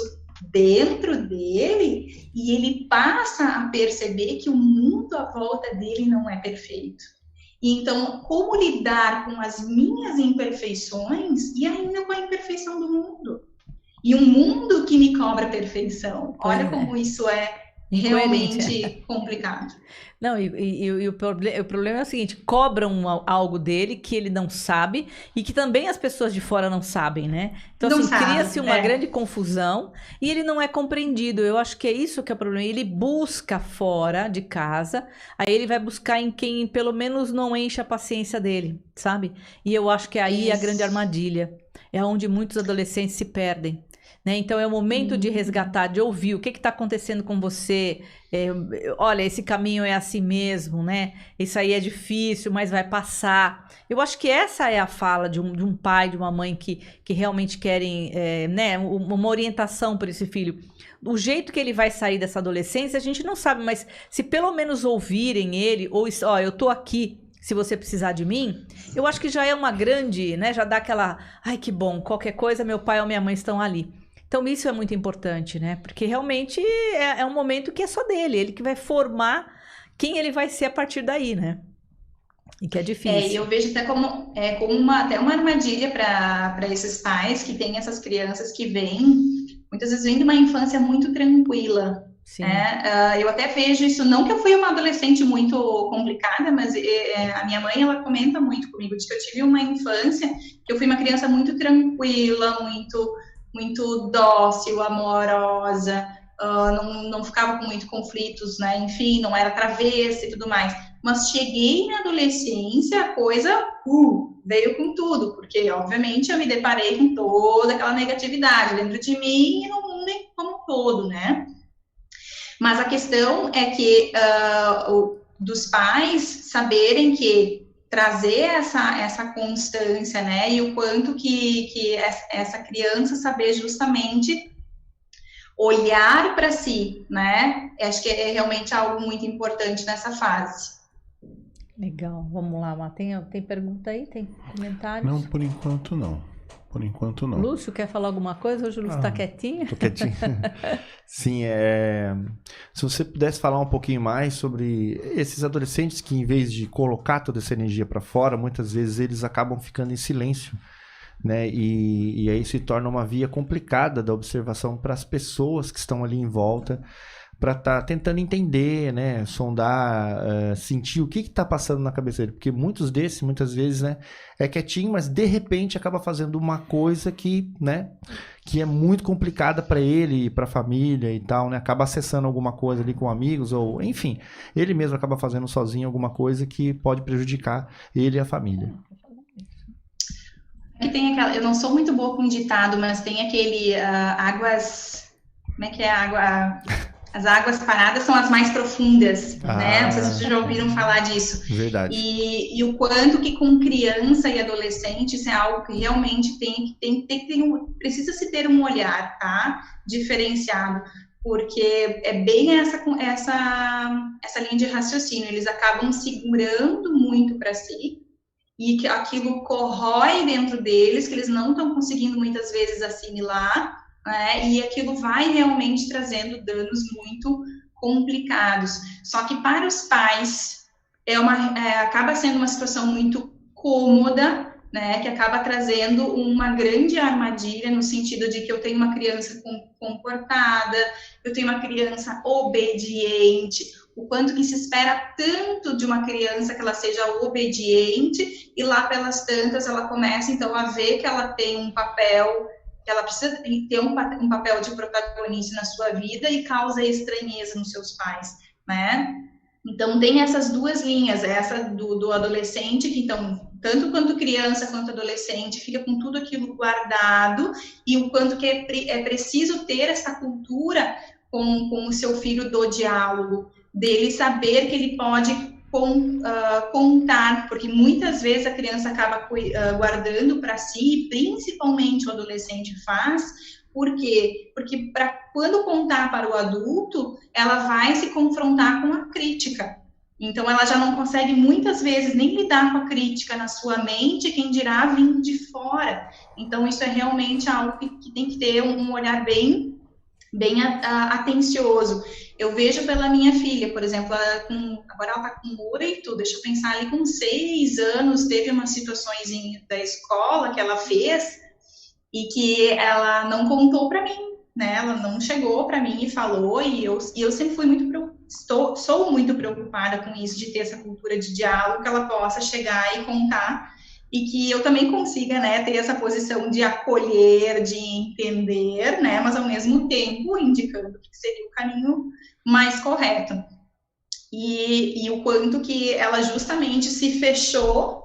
dentro dele e ele passa a perceber que o mundo à volta dele não é perfeito. Então, como lidar com as minhas imperfeições e ainda com a imperfeição do mundo? E um mundo que me cobra perfeição. Olha como isso é realmente complicado. Não, e o problema é o seguinte, cobram algo dele que ele não sabe e que também as pessoas de fora não sabem, né? Então, assim, cria-se uma grande confusão e ele não é compreendido. Eu acho que é isso que é o problema. Ele busca fora de casa, aí ele vai buscar em quem pelo menos não enche a paciência dele, sabe? E eu acho que aí é a grande armadilha. É onde muitos adolescentes se perdem. Né? Então, é o momento de resgatar, de ouvir o que está acontecendo com você. Olha, esse caminho é assim mesmo, né? Isso aí é difícil, mas vai passar. Eu acho que essa é a fala de um pai, de uma mãe que realmente querem né, uma orientação para esse filho. O jeito que ele vai sair dessa adolescência, a gente não sabe, mas se pelo menos ouvirem ele, ou eu tô aqui, se você precisar de mim, eu acho que já é uma grande, né? Já dá aquela, ai que bom, qualquer coisa, meu pai ou minha mãe estão ali. Então, isso é muito importante, né? Porque realmente é um momento que é só dele. Ele que vai formar quem ele vai ser a partir daí, né? E que é difícil. Eu vejo até como até uma armadilha para esses pais que têm essas crianças que muitas vezes vêm de uma infância muito tranquila. Sim. Eu até vejo isso, não que eu fui uma adolescente muito complicada, mas a minha mãe, ela comenta muito comigo, de que eu tive uma infância, que eu fui uma criança muito tranquila, muito dócil, amorosa, não ficava com muitos conflitos, né? Enfim, não era travessa e tudo mais. Mas cheguei na adolescência, a coisa veio com tudo, porque, obviamente, eu me deparei com toda aquela negatividade dentro de mim e no mundo como um todo, né? Mas a questão é que dos pais saberem que trazer essa constância, né, e o quanto que essa criança saber justamente olhar para si, né, acho que é realmente algo muito importante nessa fase. Legal, vamos lá, Má. Tem pergunta aí? Tem comentários? Não, por enquanto não. Por enquanto não. Lúcio, quer falar alguma coisa? Hoje o Lúcio está quietinho? Tô quietinho. Sim, se você pudesse falar um pouquinho mais sobre esses adolescentes que, em vez de colocar toda essa energia para fora, muitas vezes eles acabam ficando em silêncio, né? E aí se torna uma via complicada da observação para as pessoas que estão ali em volta, para estar tentando entender, né, sondar, sentir o que está passando na cabeça dele, porque muitas vezes, né, é quietinho, mas de repente acaba fazendo uma coisa que, né, que é muito complicada para ele, para a família e tal, né, acaba acessando alguma coisa ali com amigos, ou enfim, ele mesmo acaba fazendo sozinho alguma coisa que pode prejudicar ele e a família. Aqui tem eu não sou muito boa com ditado, mas tem aquele águas, como é que é a água... As águas paradas são as mais profundas, né? Não sei se vocês já ouviram falar disso. Verdade. E o quanto que com criança e adolescente isso é algo que realmente precisa se ter um olhar, tá? Diferenciado, porque é bem essa linha de raciocínio. Eles acabam segurando muito para si e que aquilo corrói dentro deles, que eles não estão conseguindo muitas vezes assimilar. E aquilo vai realmente trazendo danos muito complicados. Só que para os pais acaba sendo uma situação muito cômoda, né, que acaba trazendo uma grande armadilha no sentido de que eu tenho uma criança comportada, eu tenho uma criança obediente, o quanto que se espera tanto de uma criança que ela seja obediente, e lá pelas tantas ela começa então a ver que ela tem um papel, que ela precisa ter um papel de protagonista na sua vida e causa estranheza nos seus pais, né? Então tem essas duas linhas, essa do adolescente, que então, tanto quanto criança quanto adolescente, fica com tudo aquilo guardado, e o quanto que é preciso ter essa cultura com o seu filho do diálogo, dele saber que ele pode contar, porque muitas vezes a criança acaba guardando para si, e principalmente o adolescente faz. Por quê? Porque quando contar para o adulto, ela vai se confrontar com a crítica. Então, ela já não consegue, muitas vezes, nem lidar com a crítica na sua mente, quem dirá vindo de fora. Então, isso é realmente algo que tem que ter um olhar bem atencioso. Eu vejo pela minha filha, por exemplo, agora ela está com 8, deixa eu pensar, ali com 6 anos, teve umas situações da escola que ela fez, e que ela não contou para mim, né? Ela não chegou para mim e falou, e eu sempre fui sou muito preocupada com isso, de ter essa cultura de diálogo, que ela possa chegar e contar, e que eu também consiga, né, ter essa posição de acolher, de entender, né, mas ao mesmo tempo indicando que seria o caminho mais correto. E o quanto que ela justamente se fechou,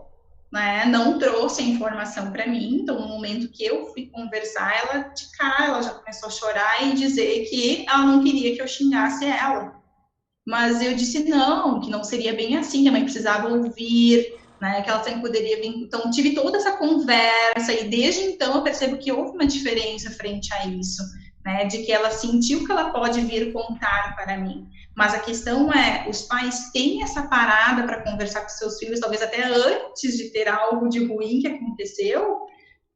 né, não trouxe a informação para mim. Então, no momento que eu fui conversar, ela já começou a chorar e dizer que ela não queria que eu xingasse ela. Mas eu disse não, que não seria bem assim, que a mãe precisava ouvir, né, que ela sempre poderia vir. Então, tive toda essa conversa, e desde então eu percebo que houve uma diferença frente a isso, né, de que ela sentiu que ela pode vir contar para mim. Mas a questão é, os pais têm essa parada para conversar com seus filhos, talvez até antes de ter algo de ruim que aconteceu,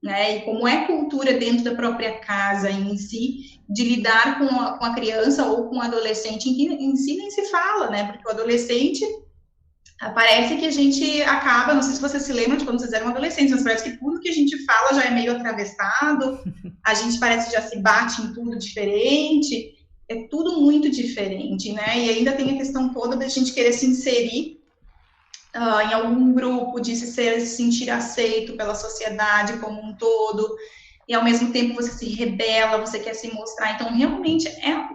né? E como é cultura dentro da própria casa em si, de lidar com a criança ou com o adolescente, em si nem se fala, né? Porque o adolescente, parece que a gente acaba, não sei se você se lembra de quando vocês eram adolescentes, mas parece que tudo que a gente fala já é meio atravessado, a gente parece que já se bate em tudo diferente. É tudo muito diferente, né? E ainda tem a questão toda da gente querer se inserir em algum grupo, de se sentir aceito pela sociedade como um todo, e ao mesmo tempo você se rebela, você quer se mostrar. Então, realmente,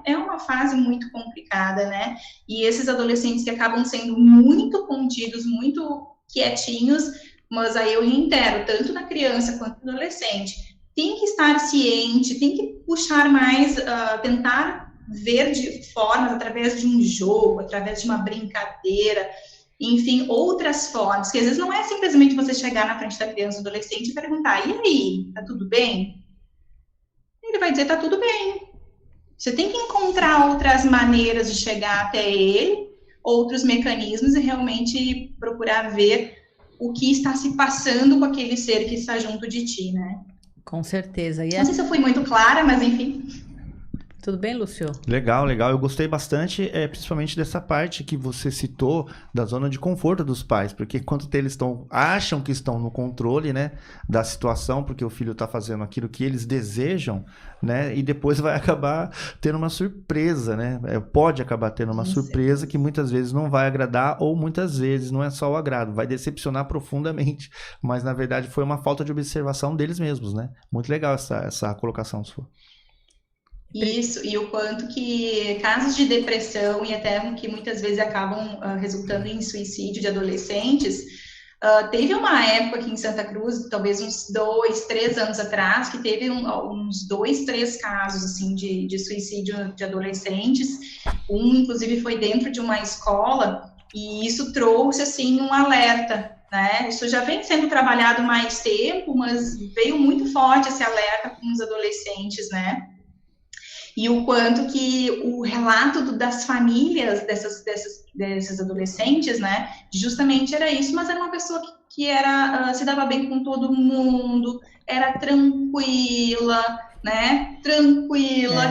é uma fase muito complicada, né? E esses adolescentes que acabam sendo muito contidos, muito quietinhos, mas aí eu reitero, tanto na criança quanto no adolescente, tem que estar ciente, tem que puxar mais, tentar ver de formas, através de um jogo, através de uma brincadeira, enfim, outras formas, que às vezes não é simplesmente você chegar na frente da criança ou adolescente e perguntar, e aí, tá tudo bem? Ele vai dizer, tá tudo bem. Você tem que encontrar outras maneiras de chegar até ele, outros mecanismos, e realmente procurar ver o que está se passando com aquele ser que está junto de ti, né? Com certeza. Não sei se eu fui muito clara, mas enfim... Tudo bem, Lúcio? Legal, legal. Eu gostei bastante, principalmente dessa parte que você citou da zona de conforto dos pais, porque quando eles acham que estão no controle, né, da situação, porque o filho está fazendo aquilo que eles desejam, né, e depois vai acabar tendo uma surpresa, né? Pode acabar tendo uma surpresa que muitas vezes não vai agradar, ou muitas vezes não é só o agrado, vai decepcionar profundamente, mas na verdade foi uma falta de observação deles mesmos, né? Muito legal essa colocação sua. Isso, e o quanto que casos de depressão, e até que muitas vezes acabam resultando em suicídio de adolescentes, teve uma época aqui em Santa Cruz, talvez uns 2, 3 anos atrás, que teve uns 2, 3 casos assim, de suicídio de adolescentes. Inclusive, foi dentro de uma escola, e isso trouxe assim, um alerta, né? Isso já vem sendo trabalhado mais tempo, mas veio muito forte esse alerta com os adolescentes, né? E o quanto que o relato das famílias desses adolescentes, né, justamente era isso, mas era uma pessoa que se dava bem com todo mundo, era tranquila, né,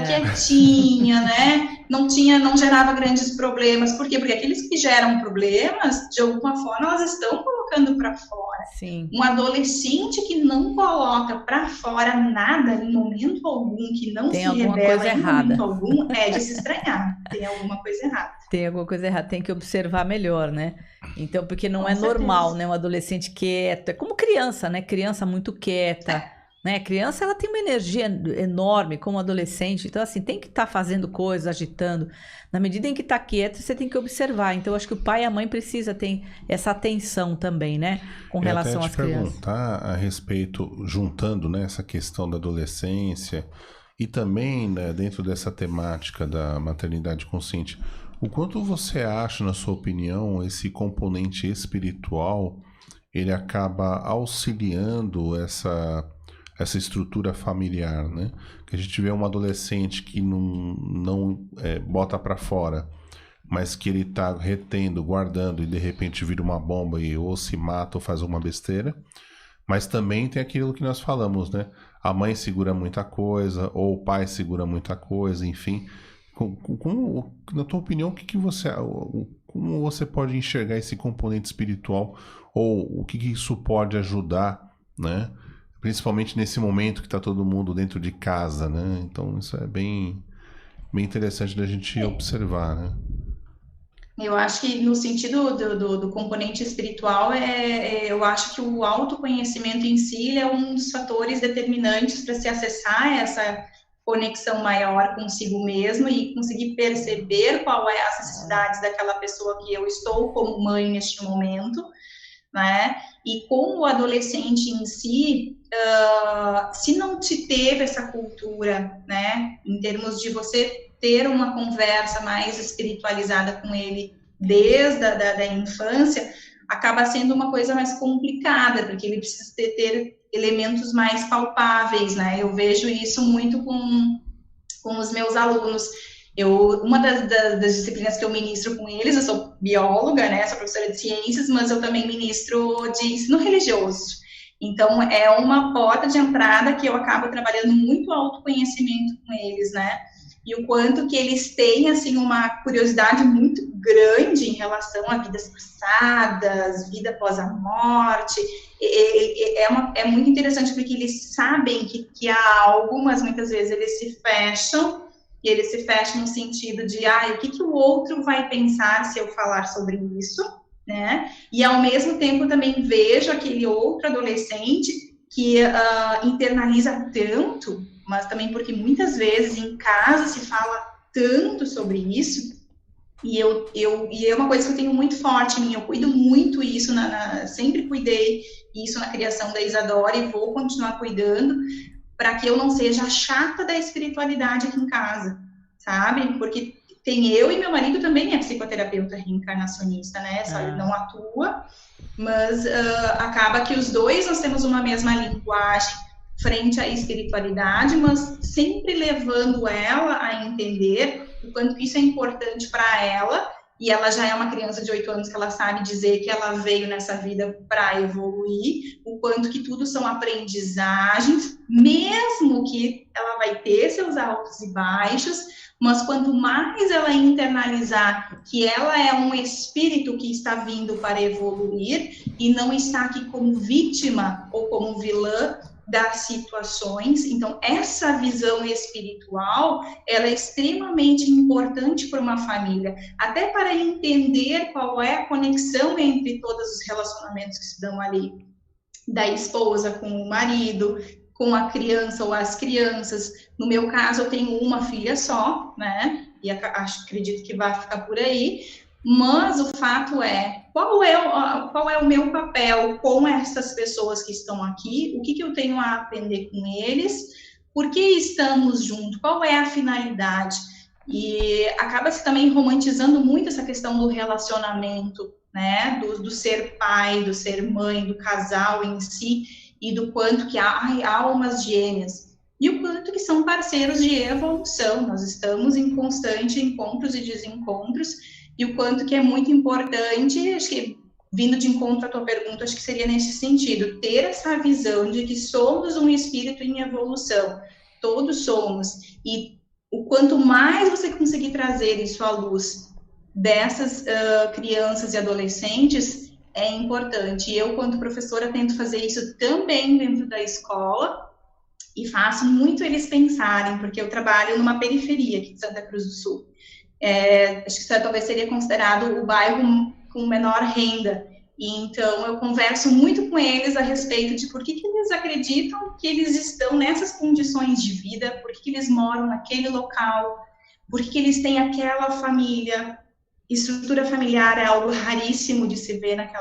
quietinha, né, não gerava grandes problemas. Por quê? Porque aqueles que geram problemas, de alguma forma, elas estão colocando para fora. Sim. Um adolescente que não coloca para fora nada em momento algum, que não se revela em momento algum, é de se estranhar, tem alguma coisa errada. tem alguma coisa errada, tem que observar melhor, né? Então, porque não Com é certeza. normal, né? Um adolescente quieto, é como criança, né? Criança muito quieta, né? Criança, ela tem uma energia enorme, como adolescente, então, assim, tem que estar fazendo coisas, agitando. Na medida em que está quieto, você tem que observar. Então, eu acho que o pai e a mãe precisam ter essa atenção também, né? Com relação às crianças. Eu até te perguntar a respeito, juntando, né, essa questão da adolescência e também, né, dentro dessa temática da maternidade consciente, o quanto você acha, na sua opinião, esse componente espiritual, ele acaba auxiliando essa estrutura familiar, né? Que a gente vê um adolescente que não bota para fora, mas que ele tá retendo, guardando e de repente vira uma bomba e ou se mata ou faz uma besteira. Mas também tem aquilo que nós falamos, né? A mãe segura muita coisa, ou o pai segura muita coisa, enfim. Na tua opinião, como você pode enxergar esse componente espiritual, ou o que isso pode ajudar, né? Principalmente nesse momento que está todo mundo dentro de casa, né? Então isso é bem interessante da gente observar, né? Eu acho que no sentido do componente espiritual, eu acho que o autoconhecimento em si ele é um dos fatores determinantes para se acessar essa conexão maior consigo mesmo e conseguir perceber qual é as necessidades daquela pessoa que eu estou como mãe neste momento, né? E com o adolescente em si, se não te teve essa cultura, né, em termos de você ter uma conversa mais espiritualizada com ele desde a infância, acaba sendo uma coisa mais complicada, porque ele precisa ter elementos mais palpáveis, né? Eu vejo isso muito com os meus alunos. Uma das disciplinas que eu ministro com eles, eu sou bióloga, né, sou professora de ciências, mas eu também ministro de ensino religioso. Então, é uma porta de entrada que eu acabo trabalhando muito autoconhecimento com eles, né, e o quanto que eles têm, assim, uma curiosidade muito grande em relação a vidas passadas, vida após a morte. É muito interessante porque eles sabem que há algo, mas muitas vezes eles se fecham. E ele se fecha no sentido de, o que o outro vai pensar se eu falar sobre isso, né? E, ao mesmo tempo, também vejo aquele outro adolescente que internaliza tanto, mas também porque muitas vezes em casa se fala tanto sobre isso, e é uma coisa que eu tenho muito forte em mim, eu cuido muito isso, sempre cuidei isso na criação da Isadora e vou continuar cuidando, para que eu não seja a chata da espiritualidade aqui em casa, sabe? Porque tem eu e meu marido também é psicoterapeuta reencarnacionista, né? Só ele não atua, mas acaba que os dois nós temos uma mesma linguagem frente à espiritualidade, mas sempre levando ela a entender o quanto isso é importante para ela. E ela já é uma criança de 8 anos que ela sabe dizer que ela veio nessa vida para evoluir, o quanto que tudo são aprendizagens, mesmo que ela vai ter seus altos e baixos, mas quanto mais ela internalizar que ela é um espírito que está vindo para evoluir e não está aqui como vítima ou como vilã das situações, então essa visão espiritual, ela é extremamente importante para uma família, até para entender qual é a conexão entre todos os relacionamentos que se dão ali, da esposa com o marido, com a criança ou as crianças. No meu caso, eu tenho uma filha só, né, e acredito que vai ficar por aí, mas o fato é, qual é o meu papel com essas pessoas que estão aqui, o que eu tenho a aprender com eles, por que estamos juntos, qual é a finalidade, e acaba-se também romantizando muito essa questão do relacionamento, né, do ser pai, do ser mãe, do casal em si, e do quanto que há almas gêmeas, e o quanto que são parceiros de evolução, nós estamos em constante encontros e desencontros, e o quanto que é muito importante, acho que, vindo de encontro à tua pergunta, acho que seria nesse sentido, ter essa visão de que somos um espírito em evolução, todos somos, e o quanto mais você conseguir trazer isso à luz dessas crianças e adolescentes, é importante. E eu, quanto professora, tento fazer isso também dentro da escola, e faço muito eles pensarem, porque eu trabalho numa periferia aqui de Santa Cruz do Sul. acho que talvez seria considerado o bairro com menor renda. E então eu converso muito com eles a respeito de por que eles acreditam que eles estão nessas condições de vida, por que eles moram naquele local, por que eles têm aquela família. Estrutura familiar é algo raríssimo de se ver naquele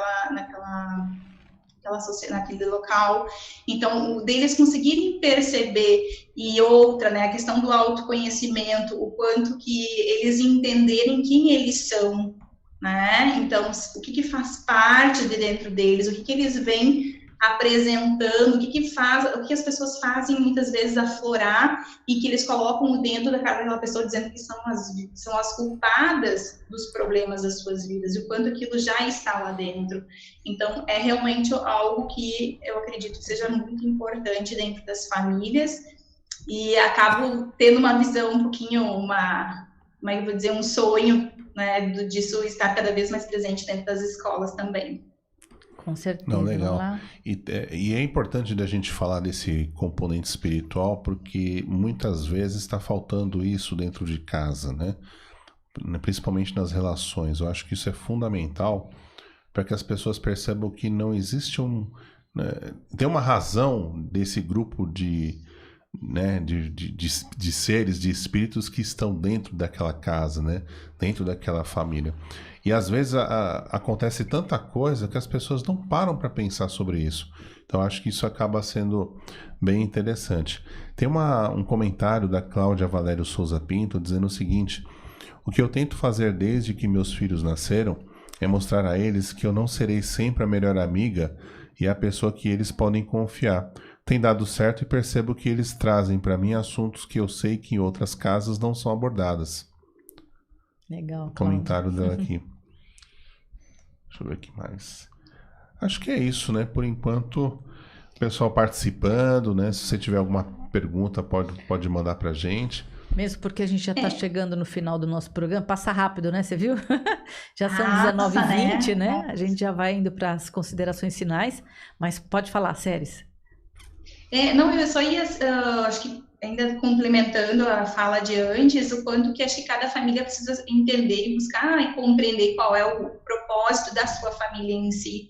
local. Então, o deles conseguirem perceber, e outra, né, a questão do autoconhecimento, o quanto que eles entenderem quem eles são, né? Então, o que faz parte de dentro deles, o que eles vêm apresentando, o que as pessoas fazem muitas vezes aflorar e que eles colocam dentro daquela pessoa dizendo que são as culpadas dos problemas das suas vidas, e o quanto aquilo já está lá dentro. Então, é realmente algo que eu acredito que seja muito importante dentro das famílias, e acabo tendo uma visão um pouquinho, como é que eu vou dizer, um sonho, né, disso estar cada vez mais presente dentro das escolas também. Com certeza. Não, legal. Vamos lá. E é importante da gente falar desse componente espiritual, porque muitas vezes está faltando isso dentro de casa, né? Principalmente nas relações. Eu acho que isso é fundamental para que as pessoas percebam que não existe tem uma razão desse grupo de seres, de espíritos que estão dentro daquela casa, né? Dentro daquela família. E às vezes acontece tanta coisa que as pessoas não param para pensar sobre isso. Então acho que isso acaba sendo bem interessante. Tem um comentário da Cláudia Valério Souza Pinto dizendo o seguinte: o que eu tento fazer desde que meus filhos nasceram é mostrar a eles que eu não serei sempre a melhor amiga e a pessoa que eles podem confiar. Tem dado certo e percebo que eles trazem para mim assuntos que eu sei que em outras casas não são abordadas. Legal. Comentário dela aqui. Deixa eu ver aqui mais. Acho que é isso, né? Por enquanto, o pessoal participando, né? Se você tiver alguma pergunta, pode mandar pra gente. Mesmo porque a gente já está chegando no final do nosso programa. Passa rápido, né? Você viu? Já são 19h20, né? A gente já vai indo para as considerações finais. Mas pode falar, Séries. Não, eu só ia, acho que ainda complementando a fala de antes, o quanto que acho que cada família precisa entender e buscar e compreender qual é o propósito da sua família em si.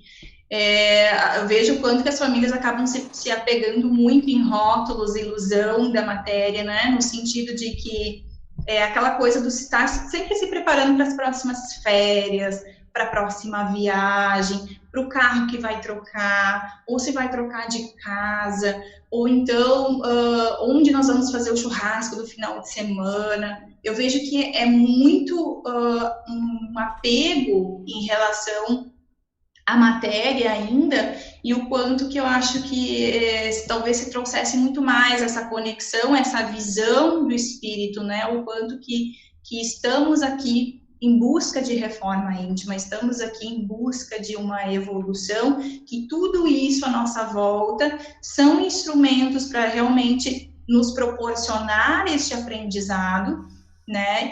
Eu vejo o quanto que as famílias acabam se apegando muito em rótulos, ilusão da matéria, né? No sentido de que aquela coisa do estar sempre se preparando para as próximas férias, para a próxima viagem, para o carro que vai trocar, ou se vai trocar de casa, ou então onde nós vamos fazer o churrasco do final de semana. Eu vejo que é muito um apego em relação à matéria ainda, e o quanto que eu acho que talvez se trouxesse muito mais essa conexão, essa visão do espírito, né? O quanto que estamos aqui em busca de reforma íntima, estamos aqui em busca de uma evolução, que tudo isso à nossa volta são instrumentos para realmente nos proporcionar este aprendizado, né?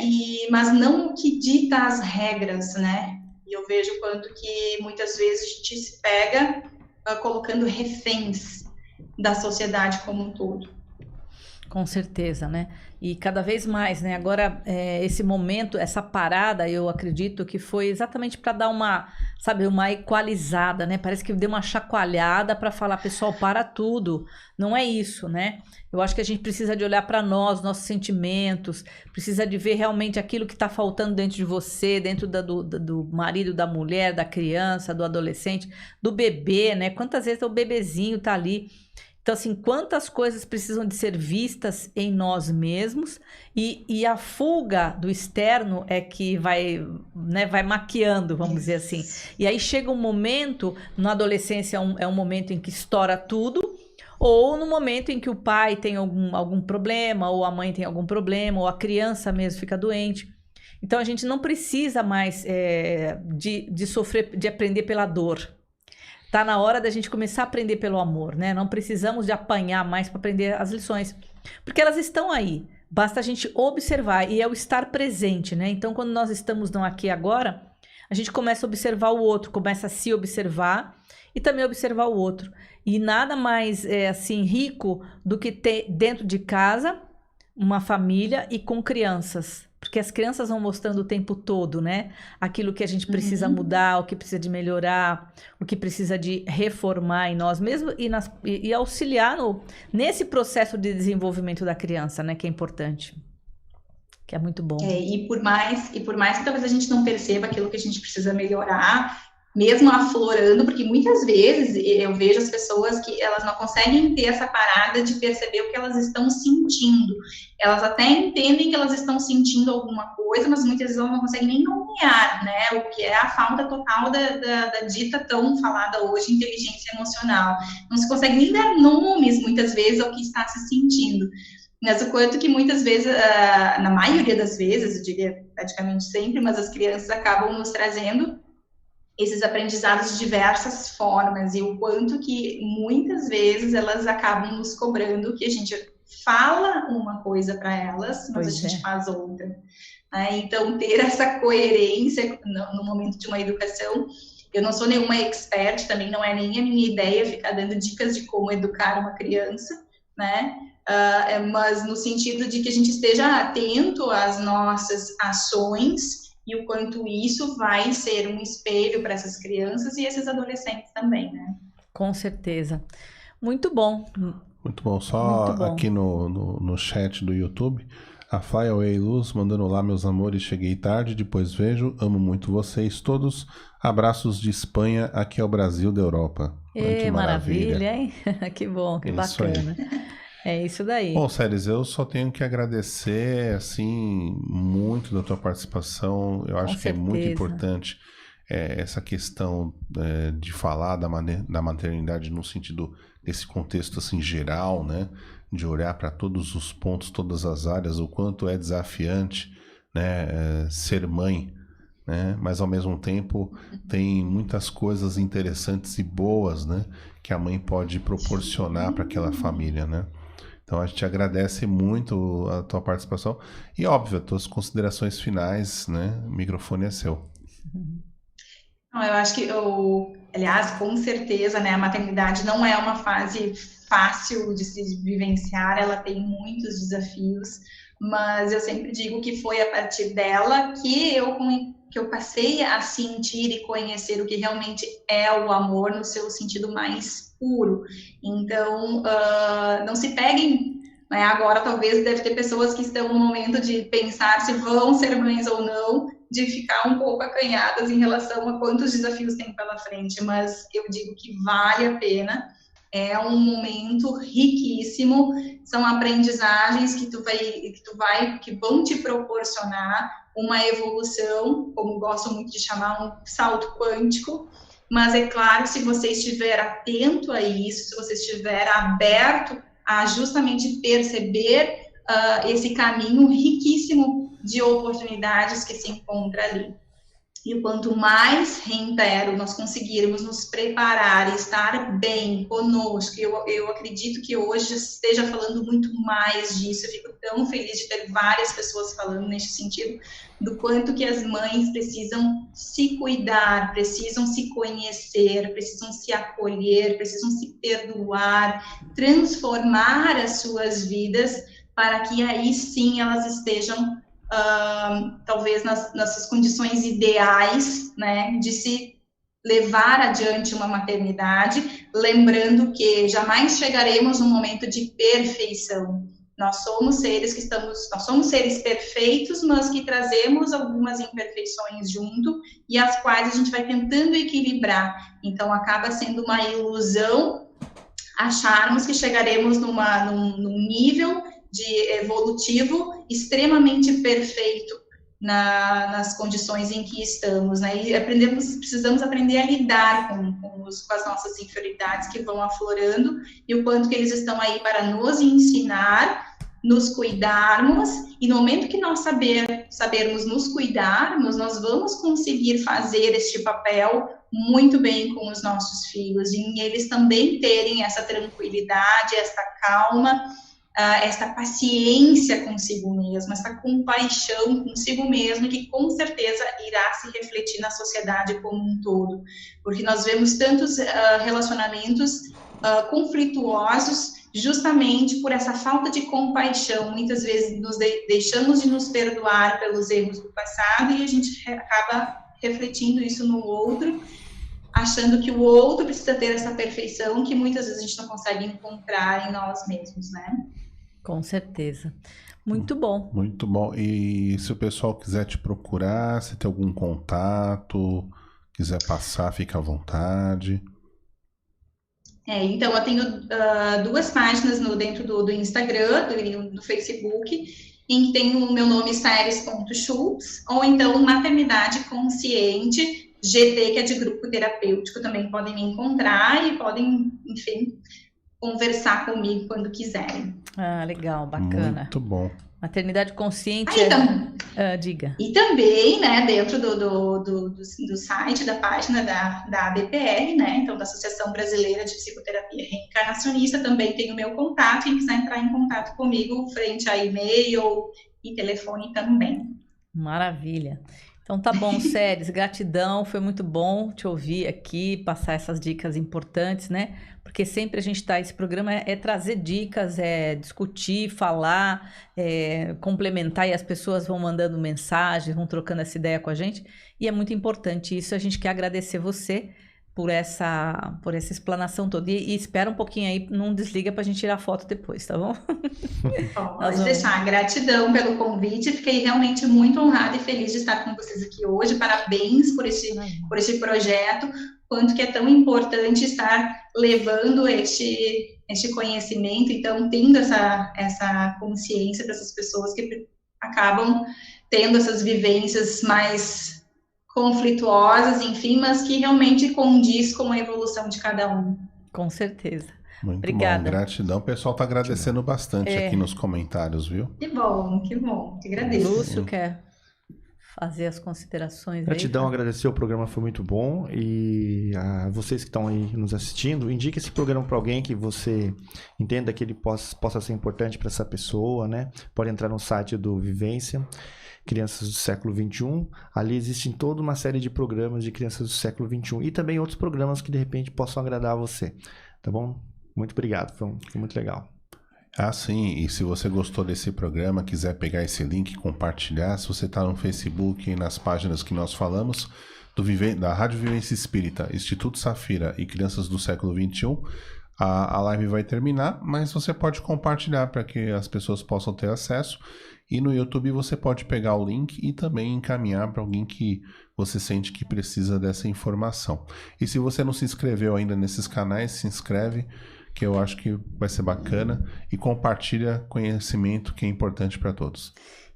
Mas não o que dita as regras, né? E eu vejo quanto que muitas vezes a gente se pega colocando reféns da sociedade como um todo. Com certeza, né? E cada vez mais, né? Agora, esse momento, essa parada, eu acredito que foi exatamente para dar uma equalizada, né? Parece que deu uma chacoalhada para falar, pessoal, para tudo. Não é isso, né? Eu acho que a gente precisa de olhar para nós, nossos sentimentos, precisa de ver realmente aquilo que está faltando dentro de você, dentro do marido, da mulher, da criança, do adolescente, do bebê, né? Quantas vezes o bebezinho tá ali. Então, assim, quantas coisas precisam de ser vistas em nós mesmos, e a fuga do externo é que vai maquiando, vamos dizer assim. E aí chega um momento, na adolescência é um momento em que estoura tudo, ou no momento em que o pai tem algum problema, ou a mãe tem algum problema, ou a criança mesmo fica doente. Então, a gente não precisa mais de sofrer, de aprender pela dor. Tá na hora da gente começar a aprender pelo amor, né? Não precisamos de apanhar mais para aprender as lições, porque elas estão aí. Basta a gente observar, e é o estar presente, né? Então, quando nós estamos no aqui e agora, a gente começa a observar o outro, começa a se observar e também observar o outro. E nada mais assim rico do que ter dentro de casa uma família e com crianças, porque as crianças vão mostrando o tempo todo, né? Aquilo que a gente precisa mudar, o que precisa de melhorar, o que precisa de reformar em nós mesmos e auxiliar nesse processo de desenvolvimento da criança, né? Que é importante. Que é muito bom. E por mais que talvez a gente não perceba aquilo que a gente precisa melhorar, mesmo aflorando, porque muitas vezes eu vejo as pessoas que elas não conseguem ter essa parada de perceber o que elas estão sentindo. Elas até entendem que elas estão sentindo alguma coisa, mas muitas vezes elas não conseguem nem nomear, né? O que é a falta total da dita tão falada hoje, inteligência emocional. Não se consegue nem dar nomes, muitas vezes, ao que está se sentindo. Mas o quanto que muitas vezes, na maioria das vezes, eu diria praticamente sempre, mas as crianças acabam nos trazendo esses aprendizados de diversas formas, e o quanto que muitas vezes elas acabam nos cobrando que a gente fala uma coisa para elas, mas a gente faz outra. Então, ter essa coerência no momento de uma educação. Eu não sou nenhuma expert, também não é nem a minha ideia ficar dando dicas de como educar uma criança, né? Mas no sentido de que a gente esteja atento às nossas ações e o quanto isso vai ser um espelho para essas crianças e esses adolescentes também, né? Com certeza. Muito bom. Muito bom. Só Muito bom. Aqui no chat do YouTube, a Flyaway Luz mandando lá, meus amores, cheguei tarde, depois vejo, amo muito vocês todos. Abraços de Espanha, aqui é o Brasil da Europa. Que maravilha, hein? Que bom, que bacana. É isso daí. Bom, Séries, eu só tenho que agradecer, assim, muito da tua participação. Eu acho que é muito importante essa questão de falar da maternidade no sentido desse contexto, assim, geral, né? De olhar para todos os pontos, todas as áreas, o quanto é desafiante, né? Ser mãe, né? Mas, ao mesmo tempo, tem muitas coisas interessantes e boas, né? Que a mãe pode proporcionar para aquela família, né? Então, a gente agradece muito a tua participação e, óbvio, as tuas considerações finais, né? O microfone é seu. Não, eu acho que, aliás, com certeza, né? A maternidade não é uma fase fácil de se vivenciar, ela tem muitos desafios, mas eu sempre digo que foi a partir dela que eu passei a sentir e conhecer o que realmente é o amor no seu sentido mais puro. Então, não se peguem, né? Agora talvez deve ter pessoas que estão no momento de pensar se vão ser mães ou não, de ficar um pouco acanhadas em relação a quantos desafios tem pela frente, mas eu digo que vale a pena. É um momento riquíssimo, são aprendizagens que vão te proporcionar uma evolução, como gosto muito de chamar, um salto quântico, mas é claro, se você estiver atento a isso, se você estiver aberto a justamente perceber esse caminho riquíssimo de oportunidades que se encontra ali. E o quanto mais reitero nós conseguirmos nos preparar e estar bem conosco, eu acredito que hoje esteja falando muito mais disso. Eu fico tão feliz de ter várias pessoas falando nesse sentido, do quanto que as mães precisam se cuidar, precisam se conhecer, precisam se acolher, precisam se perdoar, transformar as suas vidas para que aí sim elas estejam talvez nas suas condições ideais, né, de se levar adiante uma maternidade, lembrando que jamais chegaremos num momento de perfeição. Nós somos seres perfeitos, mas que trazemos algumas imperfeições junto e as quais a gente vai tentando equilibrar. Então acaba sendo uma ilusão acharmos que chegaremos num nível de evolutivo extremamente perfeito nas condições em que estamos, né? E precisamos aprender a lidar com as nossas inferioridades que vão aflorando e o quanto que eles estão aí para nos ensinar, nos cuidarmos, e no momento que nós sabermos nos cuidarmos, nós vamos conseguir fazer este papel muito bem com os nossos filhos, e eles também terem essa tranquilidade, essa calma, esta paciência consigo mesmo, essa compaixão consigo mesmo, que com certeza irá se refletir na sociedade como um todo, porque nós vemos tantos relacionamentos conflituosos justamente por essa falta de compaixão. Muitas vezes deixamos de nos perdoar pelos erros do passado e a gente acaba refletindo isso no outro, achando que o outro precisa ter essa perfeição que muitas vezes a gente não consegue encontrar em nós mesmos, né? Com certeza. Muito bom. Muito bom. E se o pessoal quiser te procurar, se tem algum contato, quiser passar, fica à vontade. Então, eu tenho 2 páginas dentro do Instagram, do Facebook, em que tem o meu nome, Seres.Schultz, ou então Maternidade Consciente, GT, que é de grupo terapêutico, também podem me encontrar e podem, enfim, conversar comigo quando quiserem. Ah, legal, bacana. Muito bom. Maternidade consciente. Diga. E também, né, dentro do site, da página da ABPR, né, então da Associação Brasileira de Psicoterapia Reencarnacionista, também tem o meu contato, quem quiser entrar em contato comigo, frente a e-mail e telefone também. Maravilha. Então tá bom, Seres, gratidão, foi muito bom te ouvir aqui, passar essas dicas importantes, né? Porque sempre a gente esse programa é trazer dicas, é discutir, falar, complementar, e as pessoas vão mandando mensagens, vão trocando essa ideia com a gente, e é muito importante isso. A gente quer agradecer você por essa explanação toda, e espera um pouquinho aí, não desliga pra gente tirar foto depois, tá bom? Pode deixar, gratidão pelo convite, fiquei realmente muito honrada e feliz de estar com vocês aqui hoje, parabéns por este projeto, quanto que é tão importante estar levando este conhecimento, então tendo essa consciência para essas pessoas que acabam tendo essas vivências mais conflituosas, enfim, mas que realmente condiz com a evolução de cada um. Com certeza. Muito Obrigada. bom, gratidão. O pessoal está agradecendo bastante aqui nos comentários, viu? Que bom, que agradeço. Lúcio quer fazer as considerações. Gratidão, aí, agradecer, o programa foi muito bom, e a vocês que estão aí nos assistindo, indique esse programa para alguém que você entenda que ele possa ser importante para essa pessoa, né? Pode entrar no site do Vivência, Crianças do Século XXI, ali existem toda uma série de programas de crianças do século XXI e também outros programas que de repente possam agradar a você, tá bom? Muito obrigado, foi muito legal. Ah, sim, e se você gostou desse programa, quiser pegar esse link e compartilhar, se você está no Facebook e nas páginas que nós falamos, da Rádio Vivência Espírita, Instituto Safira e Crianças do Século XXI, a live vai terminar, mas você pode compartilhar para que as pessoas possam ter acesso. E no YouTube você pode pegar o link e também encaminhar para alguém que você sente que precisa dessa informação. E se você não se inscreveu ainda nesses canais, se inscreve, que eu acho que vai ser bacana, e compartilha conhecimento que é importante para todos.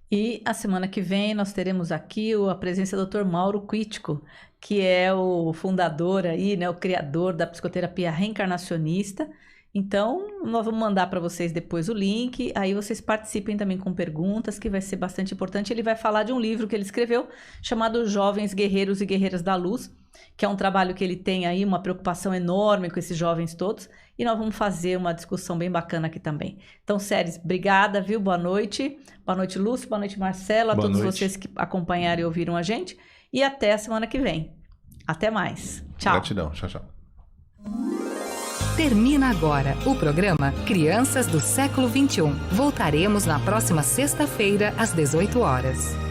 E a semana que vem nós teremos aqui a presença do Dr. Mauro Quitico, que é o fundador aí, né, o criador da psicoterapia reencarnacionista. Então, nós vamos mandar para vocês depois o link, aí vocês participem também com perguntas, que vai ser bastante importante. Ele vai falar de um livro que ele escreveu, chamado Jovens Guerreiros e Guerreiras da Luz, que é um trabalho que ele tem aí, uma preocupação enorme com esses jovens todos, e nós vamos fazer uma discussão bem bacana aqui também. Então, Seres, obrigada, viu? Boa noite. Boa noite, Lúcio. Boa noite, Marcelo. A todos vocês que acompanharam e ouviram a gente. E até a semana que vem. Até mais. Tchau. Gratidão. Tchau, tchau. Termina agora o programa Crianças do Século XXI. Voltaremos na próxima sexta-feira, às 18 horas.